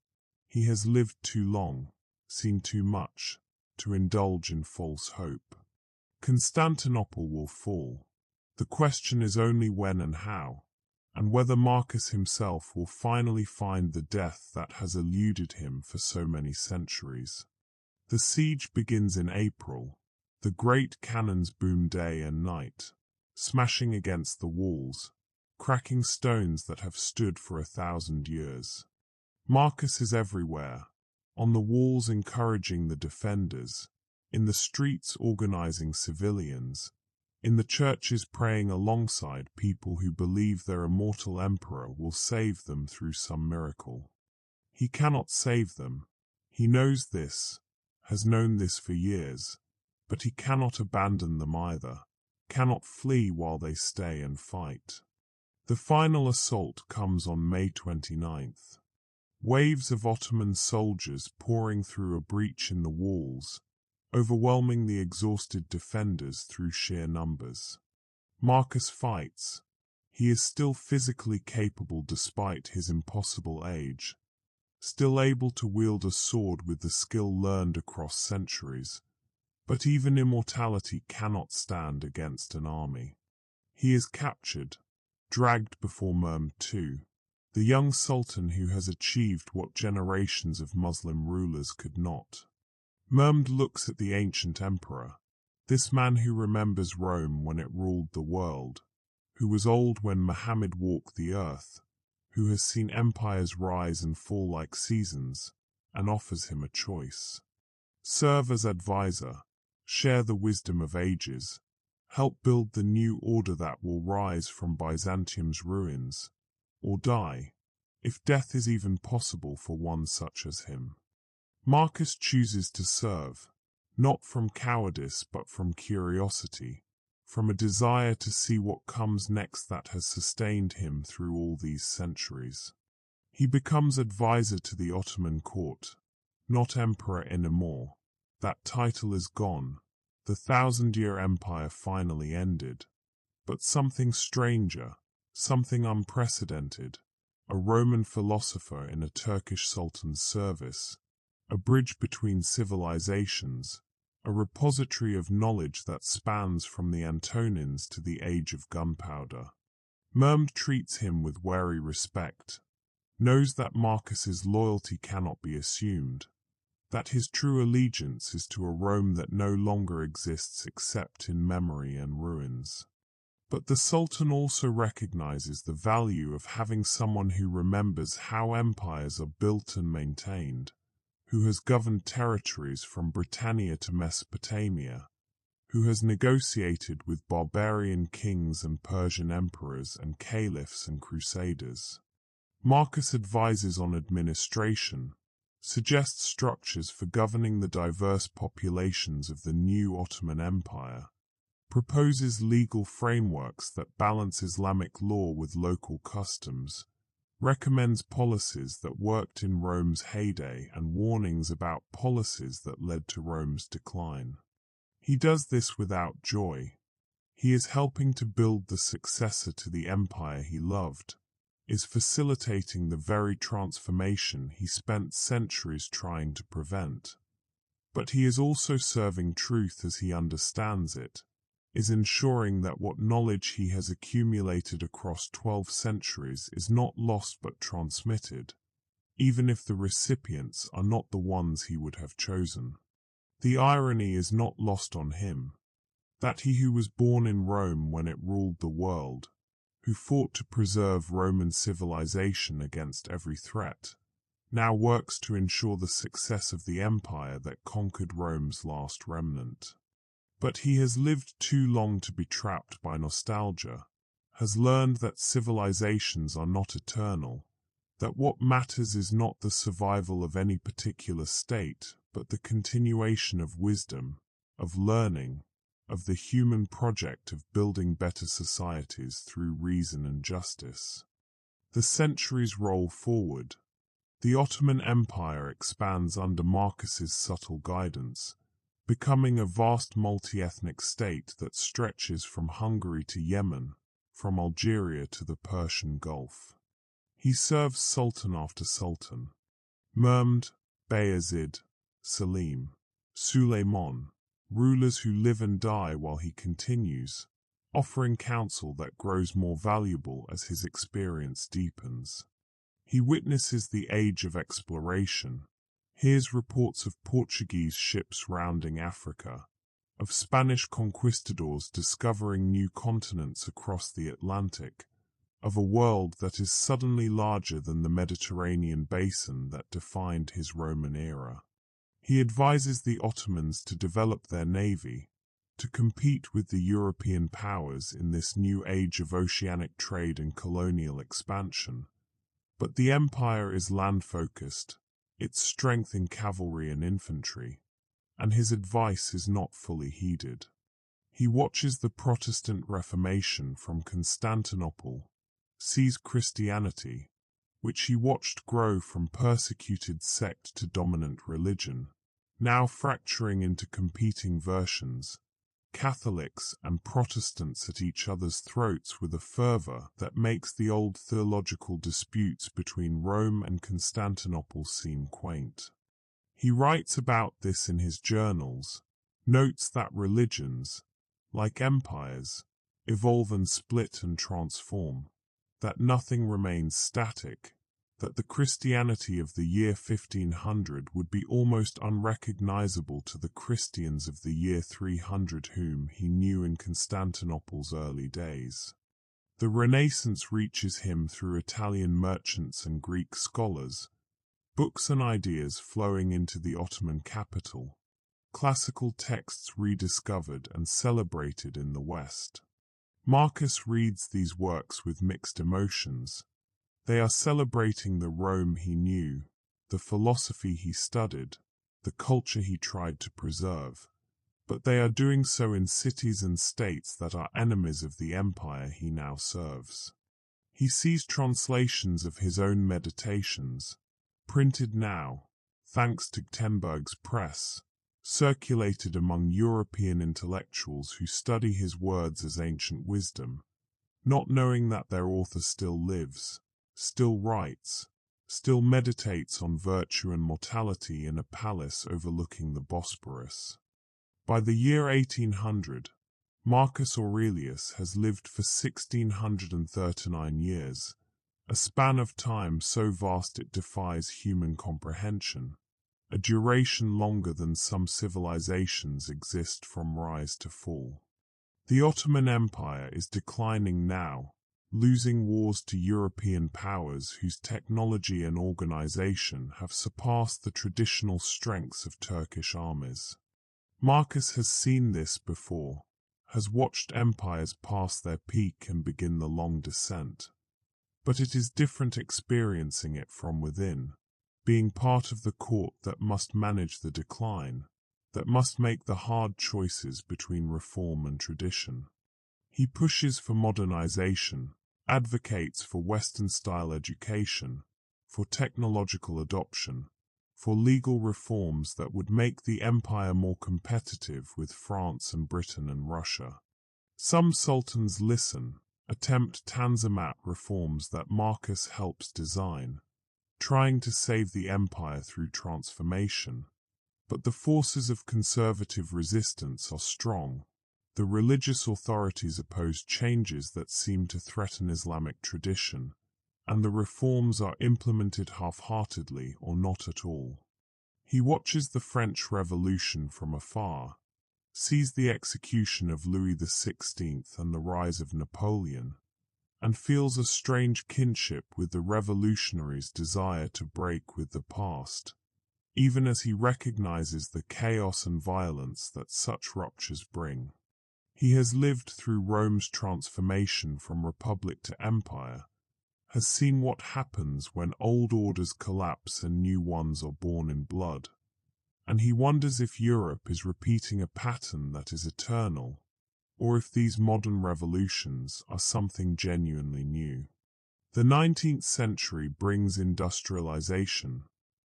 He has lived too long, seen too much, to indulge in false hope. Constantinople will fall. The question is only when and how, and whether Marcus himself will finally find the death that has eluded him for so many centuries. The siege begins in April. The great cannons boom day and night, smashing against the walls, cracking stones that have stood for 1,000 years. Marcus is everywhere, on the walls encouraging the defenders, in the streets organizing civilians, in the churches praying alongside people who believe their immortal emperor will save them through some miracle. He cannot save them. He knows this, has known this for years, but he cannot abandon them either, cannot flee while they stay and fight. The final assault comes on May 29th. Waves of Ottoman soldiers pouring through a breach in the walls, overwhelming the exhausted defenders through sheer numbers. Marcus fights. He is still physically capable despite his impossible age, still able to wield a sword with the skill learned across centuries, but even immortality cannot stand against an army. He is captured, dragged before Mehmed II, the young sultan who has achieved what generations of Muslim rulers could not. Mehmed looks at the ancient emperor, this man who remembers Rome when it ruled the world, who was old when Muhammad walked the earth, who has seen empires rise and fall like seasons, and offers him a choice. Serve as advisor, share the wisdom of ages, help build the new order that will rise from Byzantium's ruins, or die, if death is even possible for one such as him. Marcus chooses to serve, not from cowardice but from curiosity, from a desire to see what comes next that has sustained him through all these centuries. He becomes advisor to the Ottoman court, not emperor anymore. That title is gone. The 1,000-year empire finally ended. But something stranger, something unprecedented, a Roman philosopher in a Turkish sultan's service, a bridge between civilizations, a repository of knowledge that spans from the Antonines to the age of gunpowder. Mehmed treats him with wary respect, knows that Marcus's loyalty cannot be assumed, that his true allegiance is to a Rome that no longer exists except in memory and ruins. But the Sultan also recognizes the value of having someone who remembers how empires are built and maintained, who has governed territories from Britannia to Mesopotamia, who has negotiated with barbarian kings and Persian emperors and caliphs and crusaders. Marcus advises on administration, suggests structures for governing the diverse populations of the new Ottoman Empire, proposes legal frameworks that balance Islamic law with local customs, recommends policies that worked in Rome's heyday and warnings about policies that led to Rome's decline. He does this without joy. He is helping to build the successor to the empire he loved, is facilitating the very transformation he spent centuries trying to prevent. But he is also serving truth as he understands it, is ensuring that what knowledge he has accumulated across 12 centuries is not lost but transmitted, even if the recipients are not the ones he would have chosen. The irony is not lost on him, that he who was born in Rome when it ruled the world, who fought to preserve Roman civilization against every threat, now works to ensure the success of the empire that conquered Rome's last remnant. But he has lived too long to be trapped by nostalgia, has learned that civilizations are not eternal, that what matters is not the survival of any particular state, but the continuation of wisdom, of learning, of the human project of building better societies through reason and justice. The centuries roll forward. The Ottoman Empire expands under Marcus's subtle guidance, becoming a vast multi-ethnic state that stretches from Hungary to Yemen, from Algeria to the Persian Gulf. He serves sultan after sultan, Mehmed, Bayezid, Selim, Suleiman, rulers who live and die while he continues, offering counsel that grows more valuable as his experience deepens. He witnesses the age of exploration, hears reports of Portuguese ships rounding Africa, of Spanish conquistadors discovering new continents across the Atlantic, of a world that is suddenly larger than the Mediterranean basin that defined his Roman era. He advises the Ottomans to develop their navy, to compete with the European powers in this new age of oceanic trade and colonial expansion. But the empire is land-focused, its strength in cavalry and infantry, and his advice is not fully heeded. He watches the Protestant Reformation from Constantinople, sees Christianity, which he watched grow from persecuted sect to dominant religion, now fracturing into competing versions, Catholics and Protestants at each other's throats with a fervor that makes the old theological disputes between Rome and Constantinople seem quaint. He writes about this in his journals, notes that religions, like empires, evolve and split and transform, that nothing remains static, that the Christianity of the year 1500 would be almost unrecognizable to the Christians of the year 300 whom he knew in Constantinople's early days. The Renaissance reaches him through Italian merchants and Greek scholars, books and ideas flowing into the Ottoman capital, classical texts rediscovered and celebrated in the West. Marcus reads these works with mixed emotions. They are celebrating the Rome he knew, the philosophy he studied, the culture he tried to preserve, but they are doing so in cities and states that are enemies of the empire he now serves. He sees translations of his own meditations, printed now, thanks to Gutenberg's press, circulated among European intellectuals who study his words as ancient wisdom, not knowing that their author still lives, still writes, still meditates on virtue and mortality in a palace overlooking the Bosporus. By the year 1800, Marcus Aurelius has lived for 1639 years, a span of time so vast it defies human comprehension, a duration longer than some civilizations exist from rise to fall. The Ottoman Empire is declining now, losing wars to European powers whose technology and organization have surpassed the traditional strengths of Turkish armies. Marcus has seen this before, has watched empires pass their peak and begin the long descent. But it is different experiencing it from within, being part of the court that must manage the decline, that must make the hard choices between reform and tradition. He pushes for modernization, advocates for Western-style education, for technological adoption, for legal reforms that would make the empire more competitive with France and Britain and Russia. Some sultans listen, attempt Tanzimat reforms that Marcus helps design, trying to save the empire through transformation. But the forces of conservative resistance are strong. The religious authorities oppose changes that seem to threaten Islamic tradition, and the reforms are implemented half-heartedly or not at all. He watches the French Revolution from afar, sees the execution of Louis XVI and the rise of Napoleon, and feels a strange kinship with the revolutionaries' desire to break with the past, even as he recognizes the chaos and violence that such ruptures bring. He has lived through Rome's transformation from republic to empire, has seen what happens when old orders collapse and new ones are born in blood, and he wonders if Europe is repeating a pattern that is eternal, or if these modern revolutions are something genuinely new. The 19th century brings industrialization,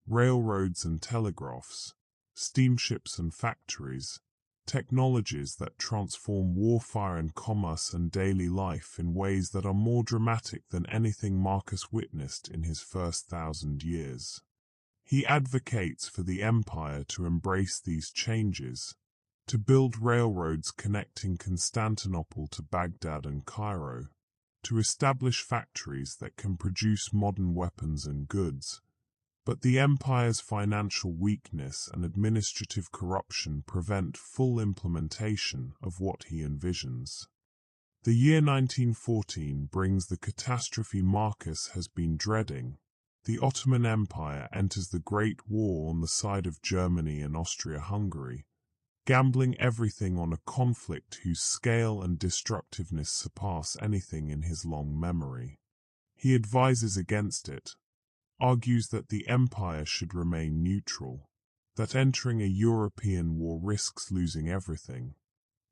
railroads and telegraphs, steamships and factories, technologies that transform warfare and commerce and daily life in ways that are more dramatic than anything Marcus witnessed in his first 1,000 years. He advocates for the empire to embrace these changes, to build railroads connecting Constantinople to Baghdad and Cairo, to establish factories that can produce modern weapons and goods. But the empire's financial weakness and administrative corruption prevent full implementation of what he envisions. The year 1914 brings the catastrophe Marcus has been dreading. The Ottoman Empire enters the Great War on the side of Germany and Austria-Hungary, gambling everything on a conflict whose scale and destructiveness surpass anything in his long memory. He advises against it, argues that the empire should remain neutral, that entering a European war risks losing everything.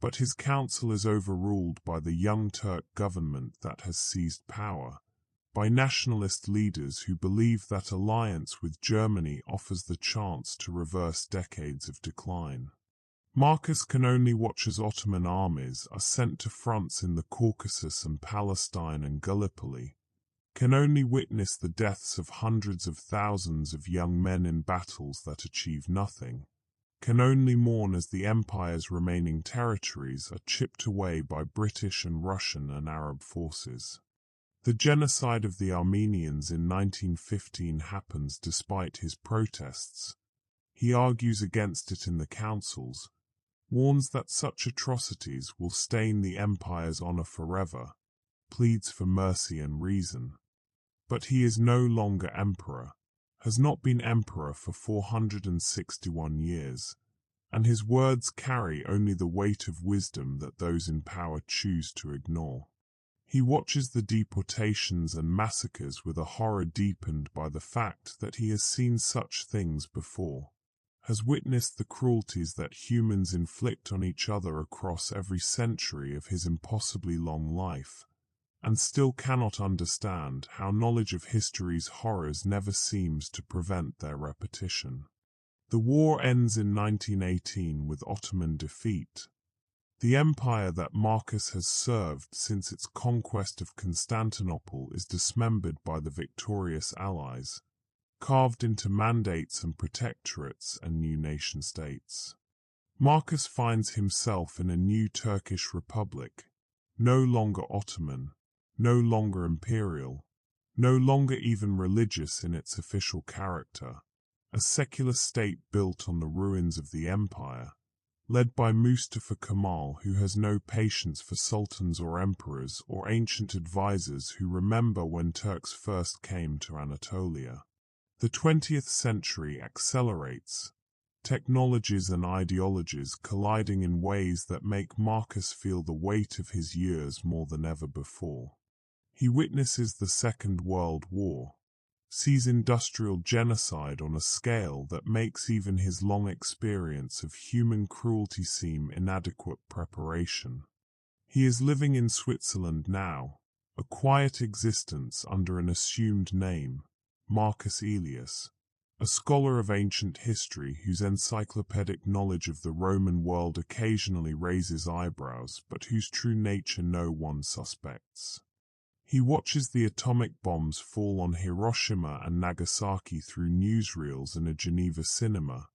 But his counsel is overruled by the Young Turk government that has seized power, by nationalist leaders who believe that alliance with Germany offers the chance to reverse decades of decline. Marcus can only watch as Ottoman armies are sent to fronts in the Caucasus and Palestine and Gallipoli, can only witness the deaths of hundreds of thousands of young men in battles that achieve nothing, can only mourn as the empire's remaining territories are chipped away by British and Russian and Arab forces. The genocide of the Armenians in 1915 happens despite his protests. He argues against it in the councils, warns that such atrocities will stain the empire's honor forever, pleads for mercy and reason. But he is no longer emperor, has not been emperor for 461 years, and his words carry only the weight of wisdom that those in power choose to ignore. He watches the deportations and massacres with a horror deepened by the fact that he has seen such things before, has witnessed the cruelties that humans inflict on each other across every century of his impossibly long life, and still cannot understand how knowledge of history's horrors never seems to prevent their repetition. The war ends in 1918 with Ottoman defeat. The empire that Marcus has served since its conquest of Constantinople is dismembered by the victorious allies, carved into mandates and protectorates and new nation-states. Marcus finds himself in a new Turkish republic, no longer Ottoman, no longer imperial, no longer even religious in its official character, a secular state built on the ruins of the empire, led by Mustafa Kemal, who has no patience for sultans or emperors or ancient advisors who remember when Turks first came to Anatolia. The 20th century accelerates, technologies and ideologies colliding in ways that make Marcus feel the weight of his years more than ever before. He witnesses the Second World War, sees industrial genocide on a scale that makes even his long experience of human cruelty seem inadequate preparation. He is living in Switzerland now, a quiet existence under an assumed name, Marcus Aurelius, a scholar of ancient history whose encyclopedic knowledge of the Roman world occasionally raises eyebrows but whose true nature no one suspects. He watches the atomic bombs fall on Hiroshima and Nagasaki through newsreels in a Geneva cinema,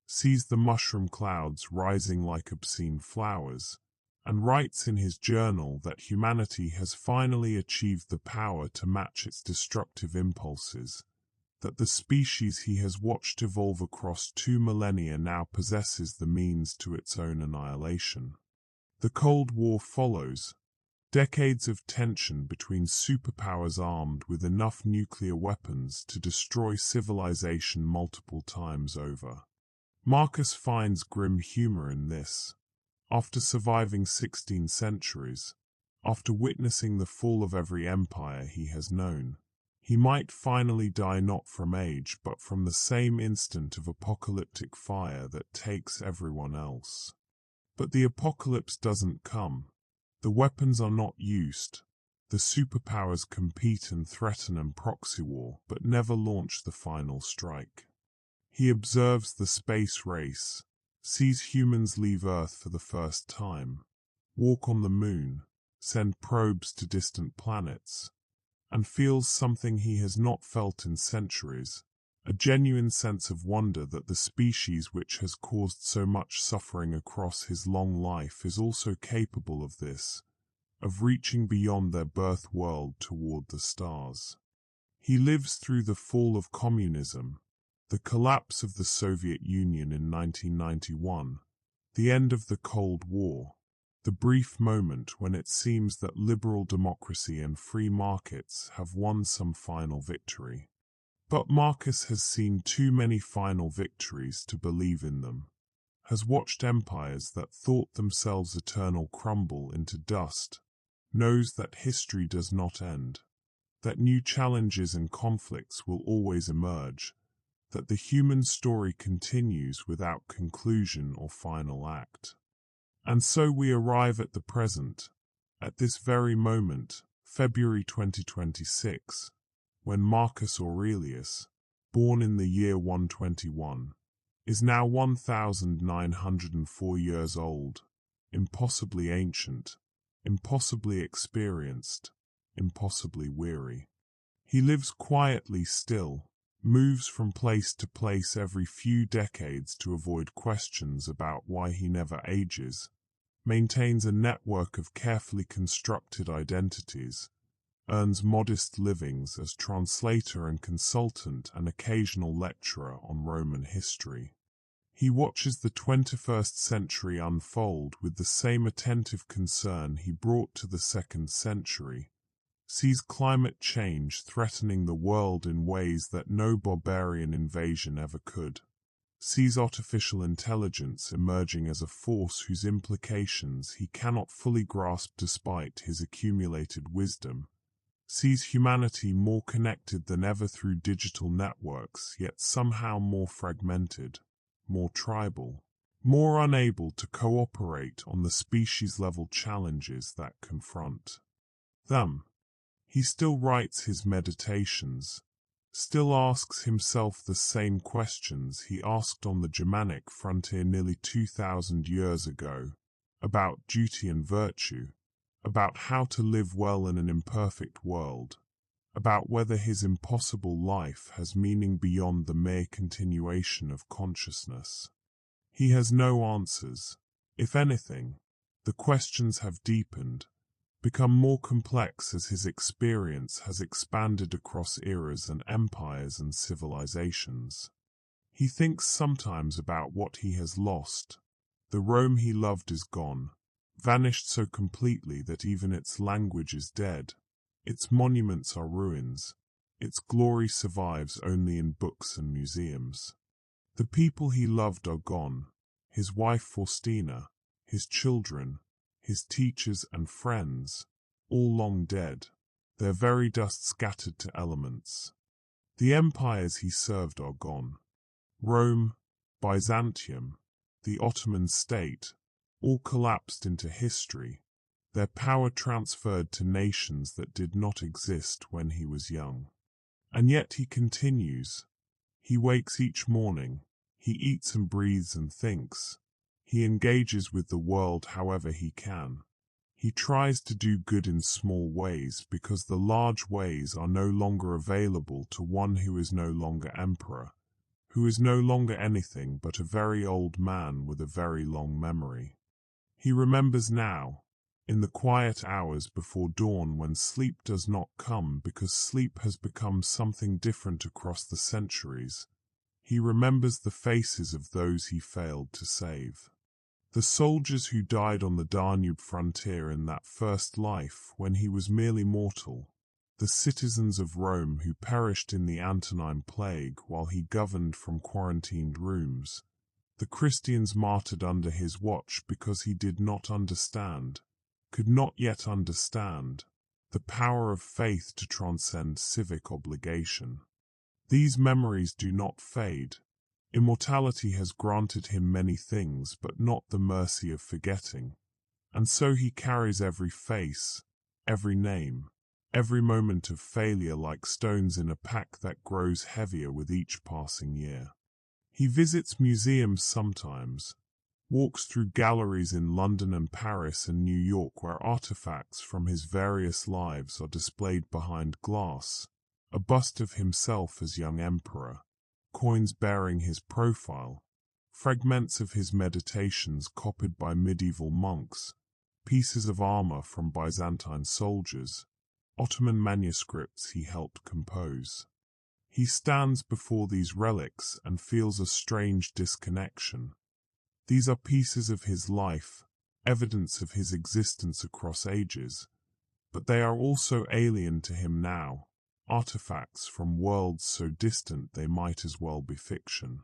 sees the mushroom clouds rising like obscene flowers, and writes in his journal that humanity has finally achieved the power to match its destructive impulses, that the species he has watched evolve across 2 millennia now possesses the means to its own annihilation. The Cold War follows, decades of tension between superpowers armed with enough nuclear weapons to destroy civilization multiple times over. Marcus finds grim humor in this. After surviving 16 centuries, after witnessing the fall of every empire he has known, he might finally die not from age but from the same instant of apocalyptic fire that takes everyone else. But the apocalypse doesn't come. The weapons are not used. The superpowers compete and threaten and proxy war, but never launch the final strike. He observes the space race, sees humans leave Earth for the first time, walk on the moon, send probes to distant planets, and feels something he has not felt in centuries, a genuine sense of wonder that the species which has caused so much suffering across his long life is also capable of this, of reaching beyond their birth world toward the stars. He lives through the fall of communism, the collapse of the Soviet Union in 1991, the end of the Cold War, the brief moment when it seems that liberal democracy and free markets have won some final victory. But Marcus has seen too many final victories to believe in them, has watched empires that thought themselves eternal crumble into dust, knows that history does not end, that new challenges and conflicts will always emerge, that the human story continues without conclusion or final act. And so we arrive at the present, at this very moment, February 2026, when Marcus Aurelius, born in the year 121, is now 1,904 years old, impossibly ancient, impossibly experienced, impossibly weary. He lives quietly still, moves from place to place every few decades to avoid questions about why he never ages, maintains a network of carefully constructed identities, earns modest livings as translator and consultant and occasional lecturer on Roman history. He watches the 21st century unfold with the same attentive concern he brought to the 2nd century, sees climate change threatening the world in ways that no barbarian invasion ever could, sees artificial intelligence emerging as a force whose implications he cannot fully grasp despite his accumulated wisdom, sees humanity more connected than ever through digital networks, yet somehow more fragmented, more tribal, more unable to cooperate on the species-level challenges that confront them. He still writes his meditations, still asks himself the same questions he asked on the Germanic frontier nearly 2,000 years ago, about duty and virtue, about how to live well in an imperfect world, about whether his impossible life has meaning beyond the mere continuation of consciousness. He has no answers. If anything, the questions have deepened, become more complex as his experience has expanded across eras and empires and civilizations. He thinks sometimes about what he has lost. The Rome he loved is gone, vanished so completely that even its language is dead. Its monuments are ruins. Its glory survives only in books and museums. The people he loved are gone, his wife Faustina, his children, his teachers and friends, all long dead, their very dust scattered to elements. The empires he served are gone. Rome, Byzantium, the Ottoman state, all collapsed into history, their power transferred to nations that did not exist when he was young. And yet he continues. He wakes each morning, he eats and breathes and thinks. He engages with the world however he can. He tries to do good in small ways because the large ways are no longer available to one who is no longer emperor, who is no longer anything but a very old man with a very long memory. He remembers now, in the quiet hours before dawn when sleep does not come because sleep has become something different across the centuries. He remembers the faces of those he failed to save. The soldiers who died on the Danube frontier in that first life when he was merely mortal. The citizens of Rome who perished in the Antonine plague while he governed from quarantined rooms. The Christians martyred under his watch because he did not understand, could not yet understand, the power of faith to transcend civic obligation. These memories do not fade. Immortality has granted him many things but not the mercy of forgetting, and so he carries every face, every name, every moment of failure like stones in a pack that grows heavier with each passing year. He visits museums sometimes, walks through galleries in London and Paris and New York where artifacts from his various lives are displayed behind glass, a bust of himself as young emperor, coins bearing his profile, fragments of his meditations copied by medieval monks, pieces of armor from Byzantine soldiers, Ottoman manuscripts he helped compose. He stands before these relics and feels a strange disconnection. These are pieces of his life, evidence of his existence across ages, but they are also alien to him now, artifacts from worlds so distant they might as well be fiction.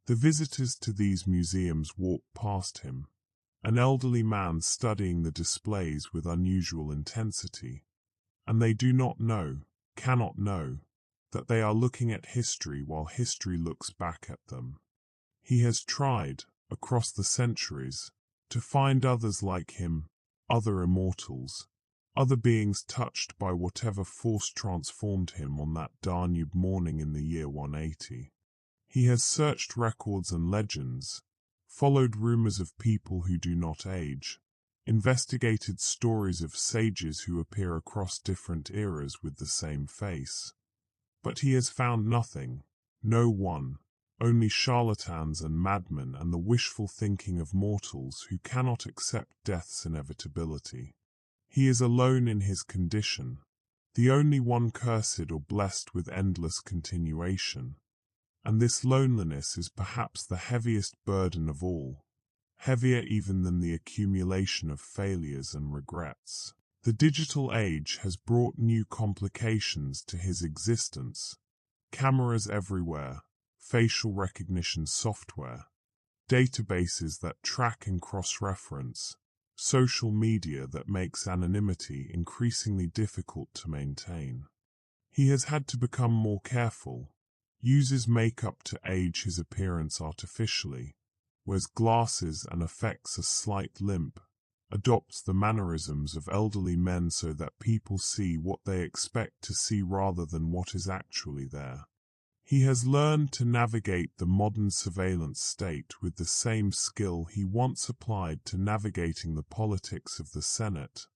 The visitors to these museums walk past him, an elderly man studying the displays with unusual intensity, and they do not know, cannot know, that they are looking at history while history looks back at them. He has tried, across the centuries, to find others like him, other immortals, other beings touched by whatever force transformed him on that Danube morning in the year 180. He has searched records and legends, followed rumors of people who do not age, investigated stories of sages who appear across different eras with the same face. But he has found nothing, no one, only charlatans and madmen and the wishful thinking of mortals who cannot accept death's inevitability. He is alone in his condition, the only one cursed or blessed with endless continuation. And this loneliness is perhaps the heaviest burden of all, heavier even than the accumulation of failures and regrets. The digital age has brought new complications to his existence. Cameras everywhere, facial recognition software, databases that track and cross-reference, social media that makes anonymity increasingly difficult to maintain. He has had to become more careful, uses makeup to age his appearance artificially, wears glasses and affects a slight limp, adopts the mannerisms of elderly men so that people see what they expect to see rather than what is actually there. He has learned to navigate the modern surveillance state with the same skill he once applied to navigating the politics of the Senate,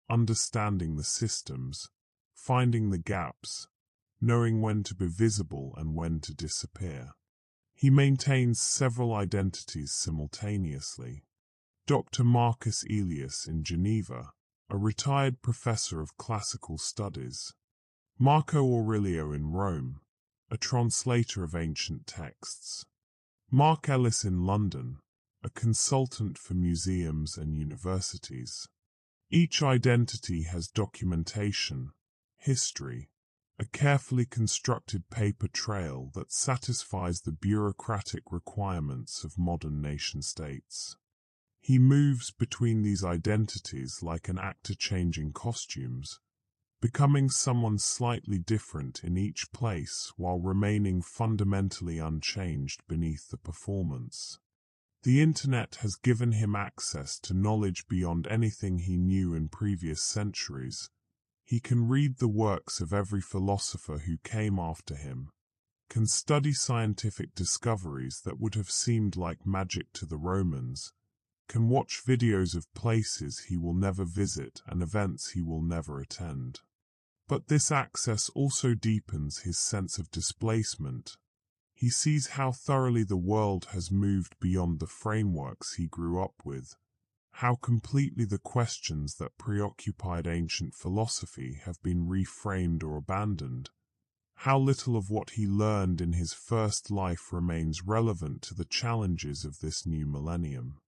understanding the systems, finding the gaps, knowing when to be visible and when to disappear. He maintains several identities simultaneously. Dr. Marcus Aurelius in Geneva, a retired professor of classical studies. Marco Aurelio in Rome, a translator of ancient texts. Mark Ellis in London, a consultant for museums and universities. Each identity has documentation, history, a carefully constructed paper trail that satisfies the bureaucratic requirements of modern nation-states. He moves between these identities like an actor changing costumes, becoming someone slightly different in each place while remaining fundamentally unchanged beneath the performance. The internet has given him access to knowledge beyond anything he knew in previous centuries. He can read the works of every philosopher who came after him, can study scientific discoveries that would have seemed like magic to the Romans, can watch videos of places he will never visit and events he will never attend. But this access also deepens his sense of displacement. He sees how thoroughly the world has moved beyond the frameworks he grew up with, how completely the questions that preoccupied ancient philosophy have been reframed or abandoned, how little of what he learned in his first life remains relevant to the challenges of this new millennium.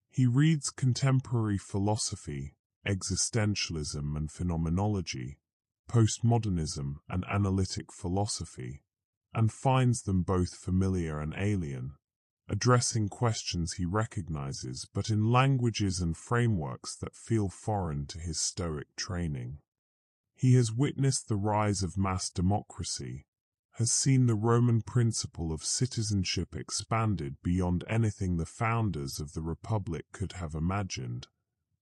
He reads contemporary philosophy, existentialism and phenomenology, postmodernism and analytic philosophy, and finds them both familiar and alien, addressing questions he recognizes but in languages and frameworks that feel foreign to his Stoic training. He has witnessed the rise of mass democracy, has seen the Roman principle of citizenship expanded beyond anything the founders of the Republic could have imagined,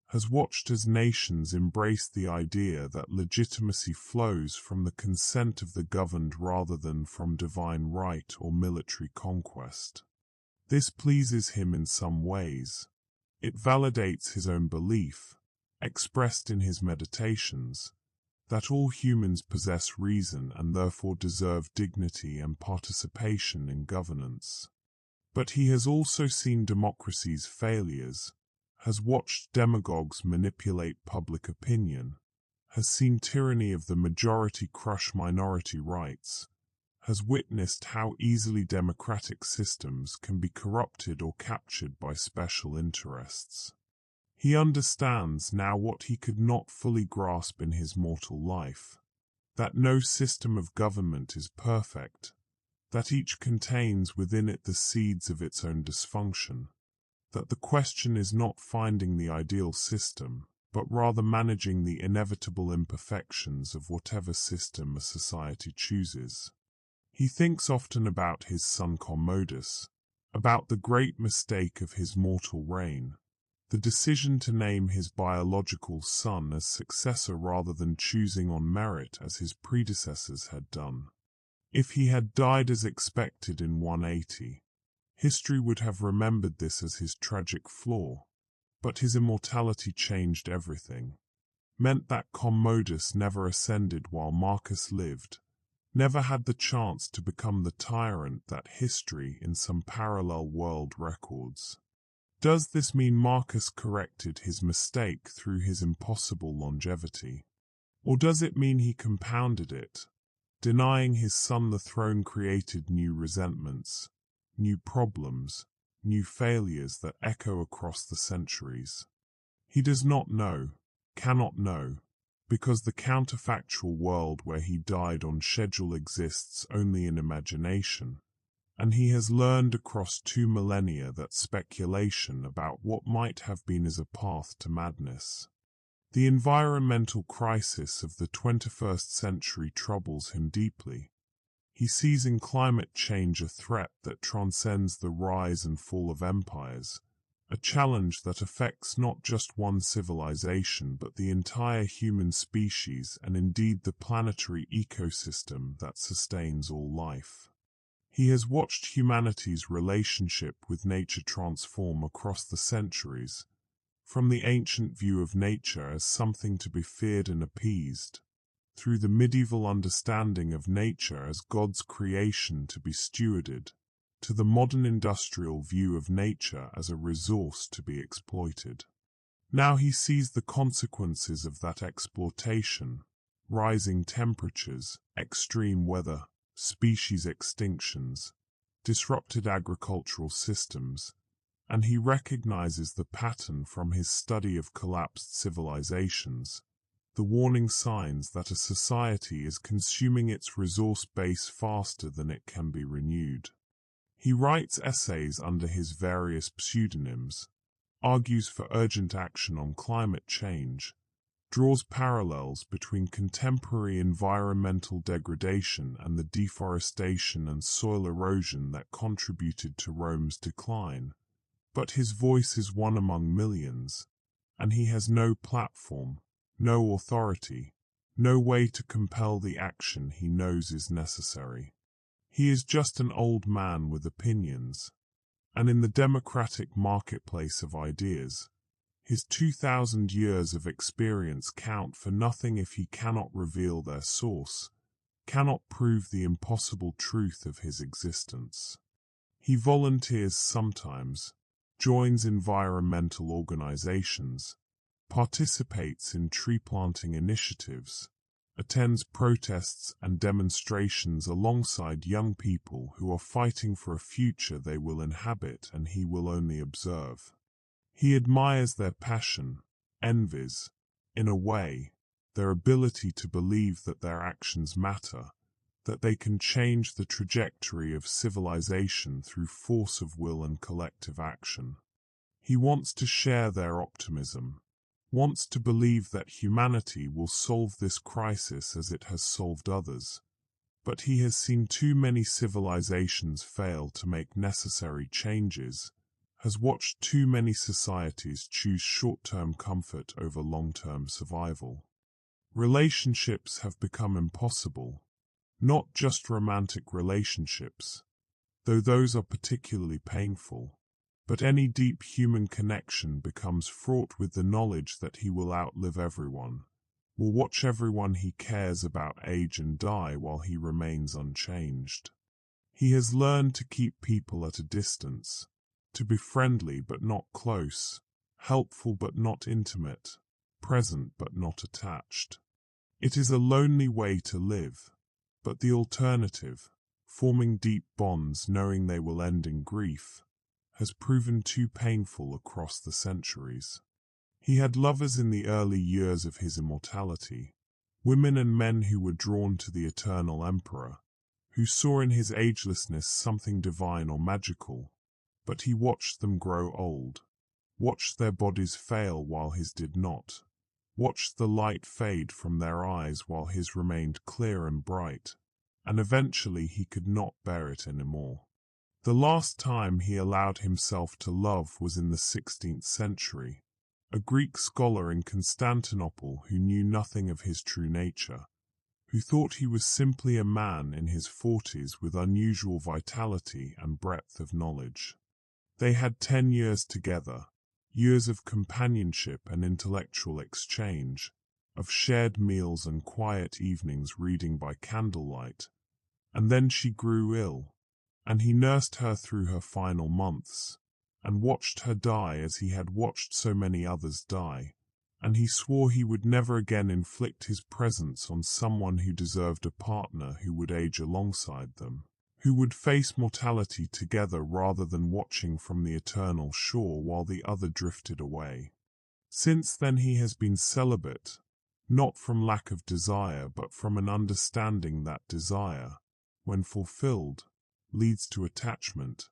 has watched as nations embrace the idea that legitimacy flows from the consent of the governed rather than from divine right or military conquest. This pleases him in some ways. It validates his own belief, expressed in his meditations, that all humans possess reason and therefore deserve dignity and participation in governance. But he has also seen democracy's failures, has watched demagogues manipulate public opinion, has seen tyranny of the majority crush minority rights, has witnessed how easily democratic systems can be corrupted or captured by special interests. He understands now what he could not fully grasp in his mortal life, that no system of government is perfect, that each contains within it the seeds of its own dysfunction, that the question is not finding the ideal system, but rather managing the inevitable imperfections of whatever system a society chooses. He thinks often about his son Commodus, about the great mistake of his mortal reign, the decision to name his biological son as successor rather than choosing on merit as his predecessors had done. If he had died as expected in 180, history would have remembered this as his tragic flaw, but his immortality changed everything, meant that Commodus never ascended while Marcus lived, never had the chance to become the tyrant that history in some parallel world records. Does this mean Marcus corrected his mistake through his impossible longevity? Or does it mean he compounded it, denying his son the throne created new resentments, new problems, new failures that echo across the centuries? He does not know, cannot know, because the counterfactual world where he died on schedule exists only in imagination, and he has learned across 2 millennia that speculation about what might have been is a path to madness. The environmental crisis of the 21st century troubles him deeply. He sees in climate change a threat that transcends the rise and fall of empires, a challenge that affects not just one civilization but the entire human species and indeed the planetary ecosystem that sustains all life. He has watched humanity's relationship with nature transform across the centuries, from the ancient view of nature as something to be feared and appeased, through the medieval understanding of nature as God's creation to be stewarded, to the modern industrial view of nature as a resource to be exploited. Now he sees the consequences of that exploitation: rising temperatures, extreme weather, species extinctions, disrupted agricultural systems, and he recognizes the pattern from his study of collapsed civilizations, the warning signs that a society is consuming its resource base faster than it can be renewed. He writes essays under his various pseudonyms, argues for urgent action on climate change, draws parallels between contemporary environmental degradation and the deforestation and soil erosion that contributed to Rome's decline. But his voice is one among millions, and he has no platform, no authority, no way to compel the action he knows is necessary. He is just an old man with opinions, and in the democratic marketplace of ideas, his 2,000 years of experience count for nothing if he cannot reveal their source, cannot prove the impossible truth of his existence. He volunteers sometimes, joins environmental organizations, participates in tree-planting initiatives, attends protests and demonstrations alongside young people who are fighting for a future they will inhabit and he will only observe. He admires their passion, envies, in a way, their ability to believe that their actions matter, that they can change the trajectory of civilization through force of will and collective action. He wants to share their optimism, wants to believe that humanity will solve this crisis as it has solved others, but he has seen too many civilizations fail to make necessary changes, has watched too many societies choose short-term comfort over long-term survival. Relationships have become impossible, not just romantic relationships, though those are particularly painful. But any deep human connection becomes fraught with the knowledge that he will outlive everyone, will watch everyone he cares about age and die while he remains unchanged. He has learned to keep people at a distance, to be friendly but not close, helpful but not intimate, present but not attached. It is a lonely way to live, but the alternative, forming deep bonds knowing they will end in grief, has proven too painful across the centuries. He had lovers in the early years of his immortality, women and men who were drawn to the eternal emperor, who saw in his agelessness something divine or magical, but he watched them grow old, watched their bodies fail while his did not, watched the light fade from their eyes while his remained clear and bright, and eventually he could not bear it anymore. The last time he allowed himself to love was in the 16th century. A Greek scholar in Constantinople who knew nothing of his true nature, who thought he was simply a man in his 40s with unusual vitality and breadth of knowledge. They had 10 years together, years of companionship and intellectual exchange, of shared meals and quiet evenings reading by candlelight, and then she grew ill, and he nursed her through her final months, and watched her die as he had watched so many others die, and he swore he would never again inflict his presence on someone who deserved a partner who would age alongside them, who would face mortality together rather than watching from the eternal shore while the other drifted away. Since then he has been celibate, not from lack of desire but from an understanding that desire, when fulfilled, leads to attachment,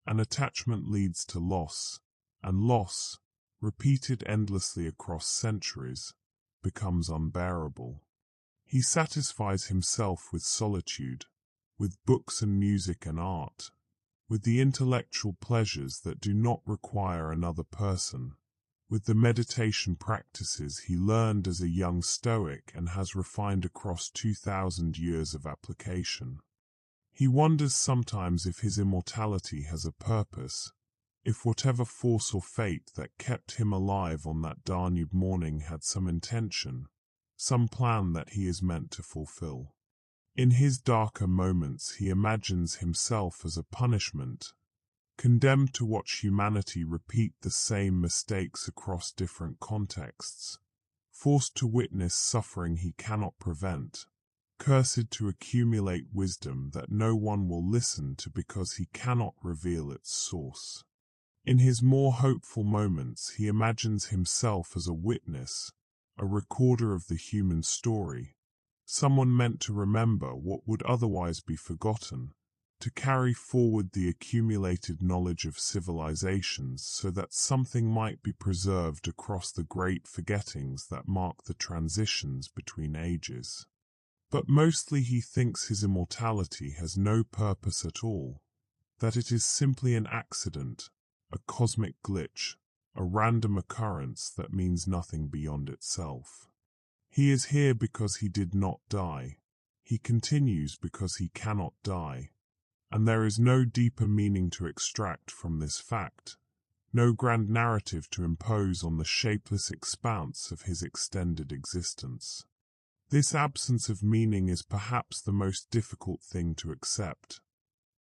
and attachment leads to loss, and loss, repeated endlessly across centuries, becomes unbearable. He satisfies himself with solitude, with books and music and art, with the intellectual pleasures that do not require another person, with the meditation practices he learned as a young Stoic and has refined across 2,000 years of application. He wonders sometimes if his immortality has a purpose, if whatever force or fate that kept him alive on that Danube morning had some intention, some plan that he is meant to fulfill. In his darker moments he imagines himself as a punishment, condemned to watch humanity repeat the same mistakes across different contexts, forced to witness suffering he cannot prevent, cursed to accumulate wisdom that no one will listen to because he cannot reveal its source. In his more hopeful moments he imagines himself as a witness, a recorder of the human story, someone meant to remember what would otherwise be forgotten, to carry forward the accumulated knowledge of civilizations so that something might be preserved across the great forgettings that mark the transitions between ages. But mostly he thinks his immortality has no purpose at all, that it is simply an accident, a cosmic glitch, a random occurrence that means nothing beyond itself. He is here because he did not die. He continues because he cannot die. And there is no deeper meaning to extract from this fact, no grand narrative to impose on the shapeless expanse of his extended existence. This absence of meaning is perhaps the most difficult thing to accept.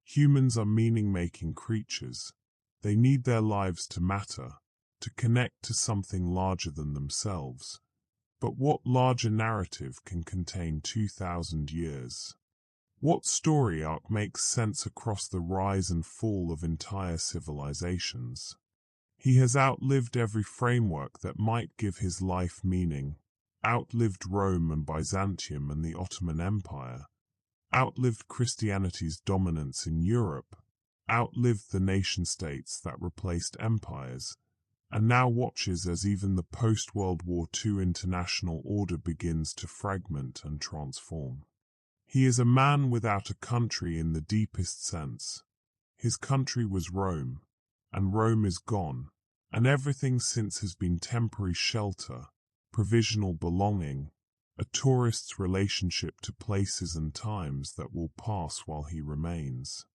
Humans are meaning-making creatures. They need their lives to matter, to connect to something larger than themselves. But what larger narrative can contain 2,000 years? What story arc makes sense across the rise and fall of entire civilizations? He has outlived every framework that might give his life meaning, outlived Rome and Byzantium and the Ottoman Empire, outlived Christianity's dominance in Europe, outlived the nation-states that replaced empires, and now watches as even the post-World War II international order begins to fragment and transform. He is a man without a country in the deepest sense. His country was Rome, and Rome is gone, and everything since has been temporary shelter, provisional belonging, a tourist's relationship to places and times that will pass while he remains.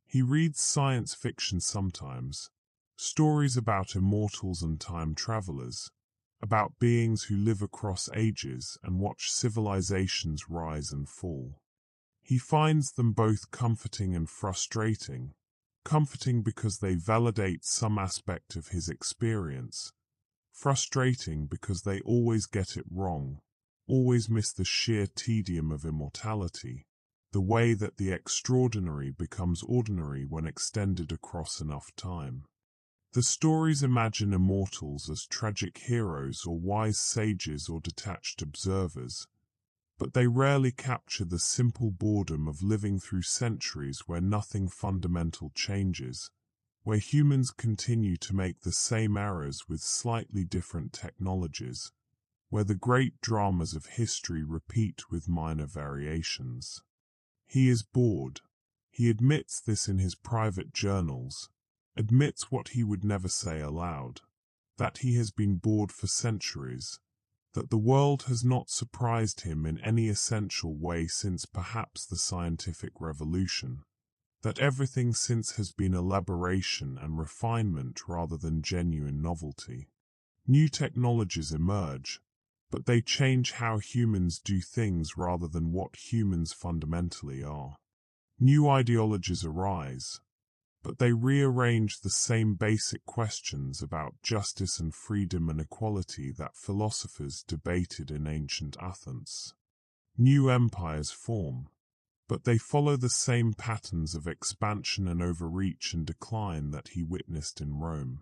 He reads science fiction sometimes, stories about immortals and time travelers, about beings who live across ages and watch civilizations rise and fall. He finds them both comforting and frustrating, comforting because they validate some aspect of his experience, frustrating because they always get it wrong, always miss the sheer tedium of immortality, the way that the extraordinary becomes ordinary when extended across enough time. The stories imagine immortals as tragic heroes or wise sages or detached observers, but they rarely capture the simple boredom of living through centuries where nothing fundamental changes, where humans continue to make the same errors with slightly different technologies, where the great dramas of history repeat with minor variations. He is bored. He admits this in his private journals, admits what he would never say aloud, that he has been bored for centuries, that the world has not surprised him in any essential way since perhaps the scientific revolution, that everything since has been elaboration and refinement rather than genuine novelty. New technologies emerge, but they change how humans do things rather than what humans fundamentally are. New ideologies arise, but they rearrange the same basic questions about justice and freedom and equality that philosophers debated in ancient Athens. New empires form, but they follow the same patterns of expansion and overreach and decline that he witnessed in Rome.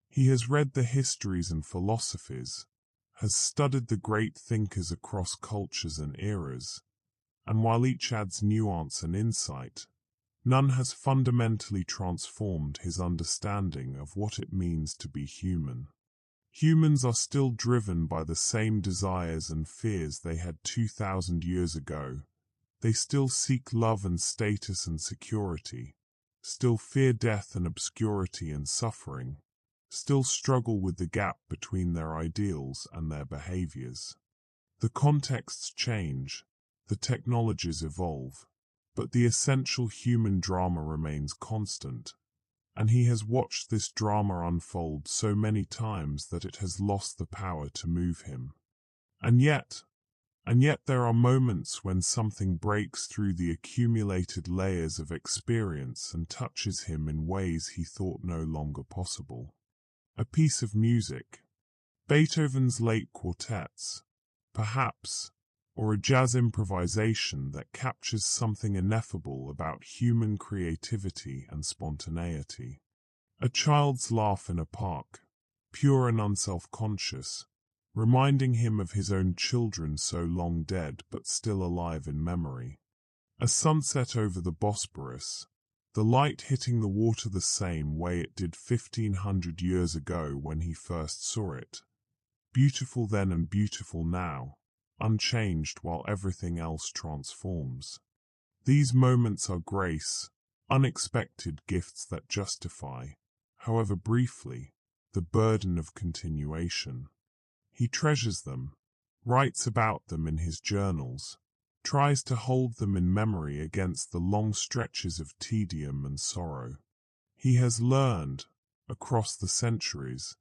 He has read the histories and philosophies, has studied the great thinkers across cultures and eras, and while each adds nuance and insight, none has fundamentally transformed his understanding of what it means to be human. Humans are still driven by the same desires and fears they had 2,000 years ago. They still seek love and status and security, still fear death and obscurity and suffering, still struggle with the gap between their ideals and their behaviors. The contexts change, the technologies evolve, but the essential human drama remains constant, and he has watched this drama unfold so many times that it has lost the power to move him. And yet there are moments when something breaks through the accumulated layers of experience and touches him in ways he thought no longer possible. A piece of music, Beethoven's late quartets, perhaps, or a jazz improvisation that captures something ineffable about human creativity and spontaneity. A child's laugh in a park, pure and unself-conscious, reminding him of his own children so long dead but still alive in memory. A sunset over the Bosporus, the light hitting the water the same way it did 1500 years ago when he first saw it. Beautiful then and beautiful now, unchanged while everything else transforms. These moments are grace, unexpected gifts that justify, however briefly, the burden of continuation. He treasures them, writes about them in his journals, tries to hold them in memory against the long stretches of tedium and sorrow. He has learned, across the centuries,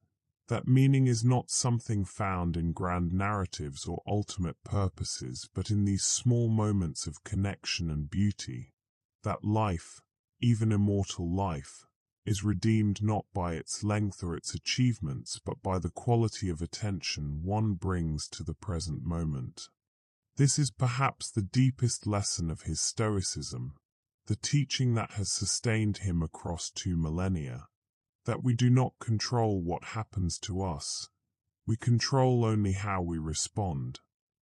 that meaning is not something found in grand narratives or ultimate purposes, but in these small moments of connection and beauty, that life, even immortal life, is redeemed not by its length or its achievements, but by the quality of attention one brings to the present moment. This is perhaps the deepest lesson of his Stoicism, the teaching that has sustained him across 2 millennia, that we do not control what happens to us, we control only how we respond,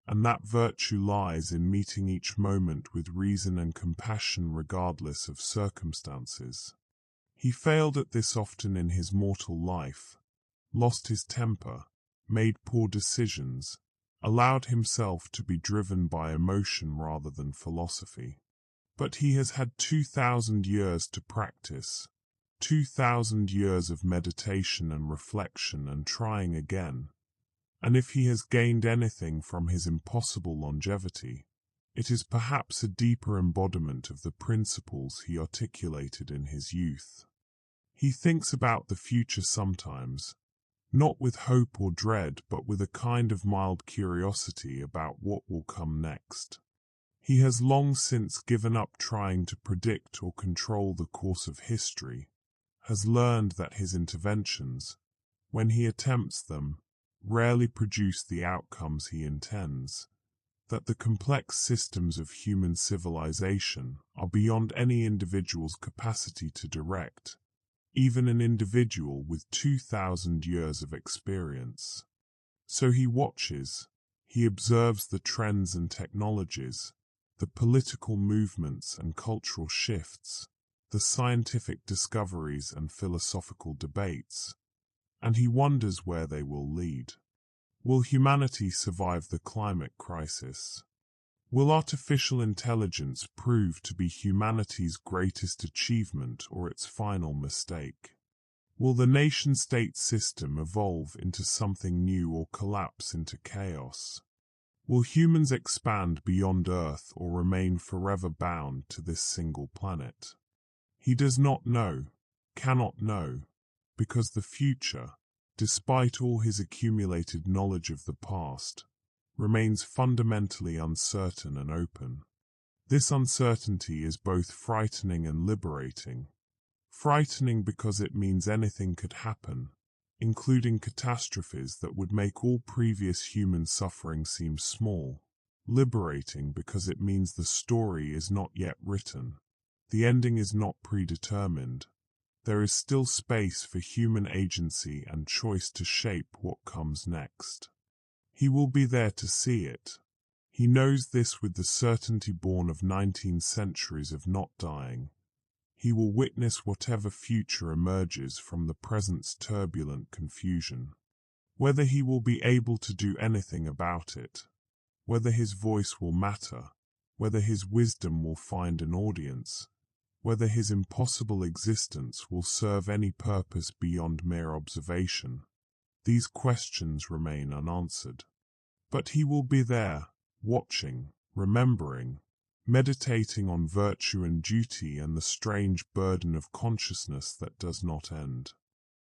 and that virtue lies in meeting each moment with reason and compassion regardless of circumstances. He failed at this often in his mortal life, lost his temper, made poor decisions, allowed himself to be driven by emotion rather than philosophy. But he has had 2,000 years to practice, 2,000 years of meditation and reflection and trying again, and if he has gained anything from his impossible longevity, it is perhaps a deeper embodiment of the principles he articulated in his youth. He thinks about the future sometimes, not with hope or dread, but with a kind of mild curiosity about what will come next. He has long since given up trying to predict or control the course of history, has learned that his interventions, when he attempts them, rarely produce the outcomes he intends, that the complex systems of human civilization are beyond any individual's capacity to direct, even an individual with 2,000 years of experience. So he watches, he observes the trends and technologies, the political movements and cultural shifts, the scientific discoveries and philosophical debates, and he wonders where they will lead. Will humanity survive the climate crisis? Will artificial intelligence prove to be humanity's greatest achievement or its final mistake? Will the nation-state system evolve into something new or collapse into chaos? Will humans expand beyond Earth or remain forever bound to this single planet? He does not know, cannot know, because the future, despite all his accumulated knowledge of the past, remains fundamentally uncertain and open. This uncertainty is both frightening and liberating. Frightening because it means anything could happen, including catastrophes that would make all previous human suffering seem small. Liberating because it means the story is not yet written. The ending is not predetermined. There is still space for human agency and choice to shape what comes next. He will be there to see it. He knows this with the certainty born of 19 centuries of not dying. He will witness whatever future emerges from the present's turbulent confusion. Whether he will be able to do anything about it, whether his voice will matter, whether his wisdom will find an audience, whether his impossible existence will serve any purpose beyond mere observation. These questions remain unanswered. But he will be there, watching, remembering, meditating on virtue and duty and the strange burden of consciousness that does not end.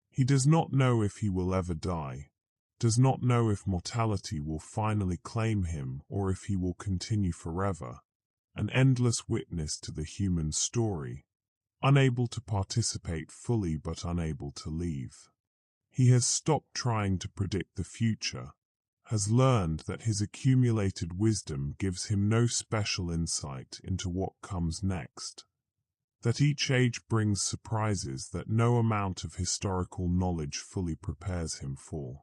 He does not know if he will ever die, does not know if mortality will finally claim him or if he will continue forever, an endless witness to the human story, unable to participate fully but unable to leave. He has stopped trying to predict the future, has learned that his accumulated wisdom gives him no special insight into what comes next, that each age brings surprises that no amount of historical knowledge fully prepares him for.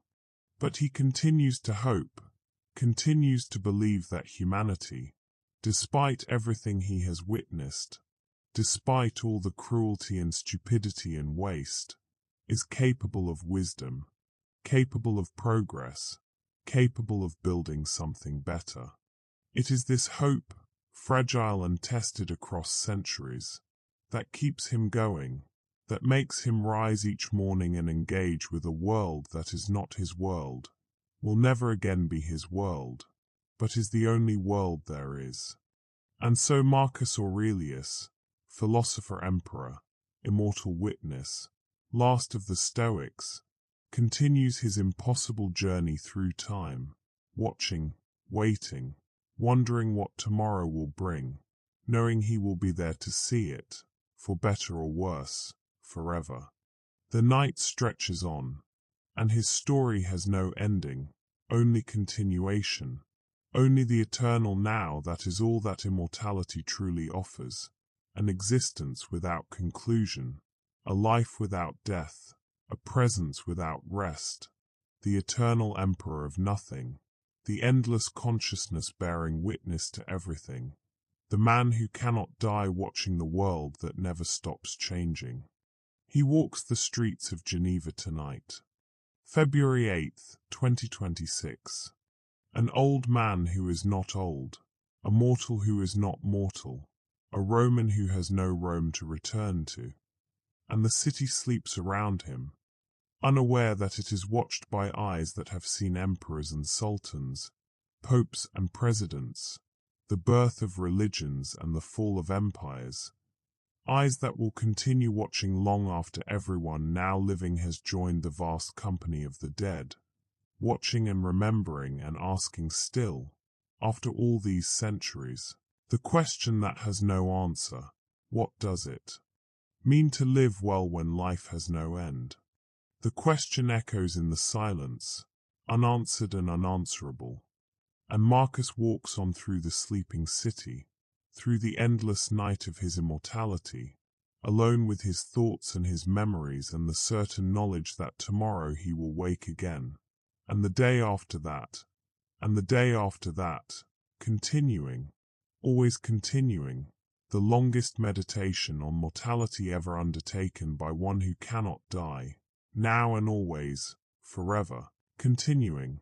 But he continues to hope, continues to believe that humanity, despite everything he has witnessed, despite all the cruelty and stupidity and waste, is capable of wisdom, capable of progress, capable of building something better. It is this hope, fragile and tested across centuries, that keeps him going, that makes him rise each morning and engage with a world that is not his world, will never again be his world, but is the only world there is. And so Marcus Aurelius, philosopher emperor, immortal witness, last of the Stoics, continues his impossible journey through time, watching, waiting, wondering what tomorrow will bring, knowing he will be there to see it, for better or worse, forever. The night stretches on, and his story has no ending, only continuation, only the eternal now. That is all that immortality truly offers, an existence without conclusion, a life without death, a presence without rest, the eternal emperor of nothing, the endless consciousness bearing witness to everything, the man who cannot die watching the world that never stops changing. He walks the streets of Geneva tonight. February 8, 2026. An old man who is not old, a mortal who is not mortal, a Roman who has no Rome to return to, and the city sleeps around him, unaware that it is watched by eyes that have seen emperors and sultans, popes and presidents, the birth of religions and the fall of empires, eyes that will continue watching long after everyone now living has joined the vast company of the dead, watching and remembering and asking still, after all these centuries, the question that has no answer: what does it mean to live well when life has no end? The question echoes in the silence, unanswered and unanswerable, and Marcus walks on through the sleeping city, through the endless night of his immortality, alone with his thoughts and his memories and the certain knowledge that tomorrow he will wake again, and the day after that, and the day after that, continuing, always continuing, the longest meditation on mortality ever undertaken by one who cannot die, now and always, forever, continuing.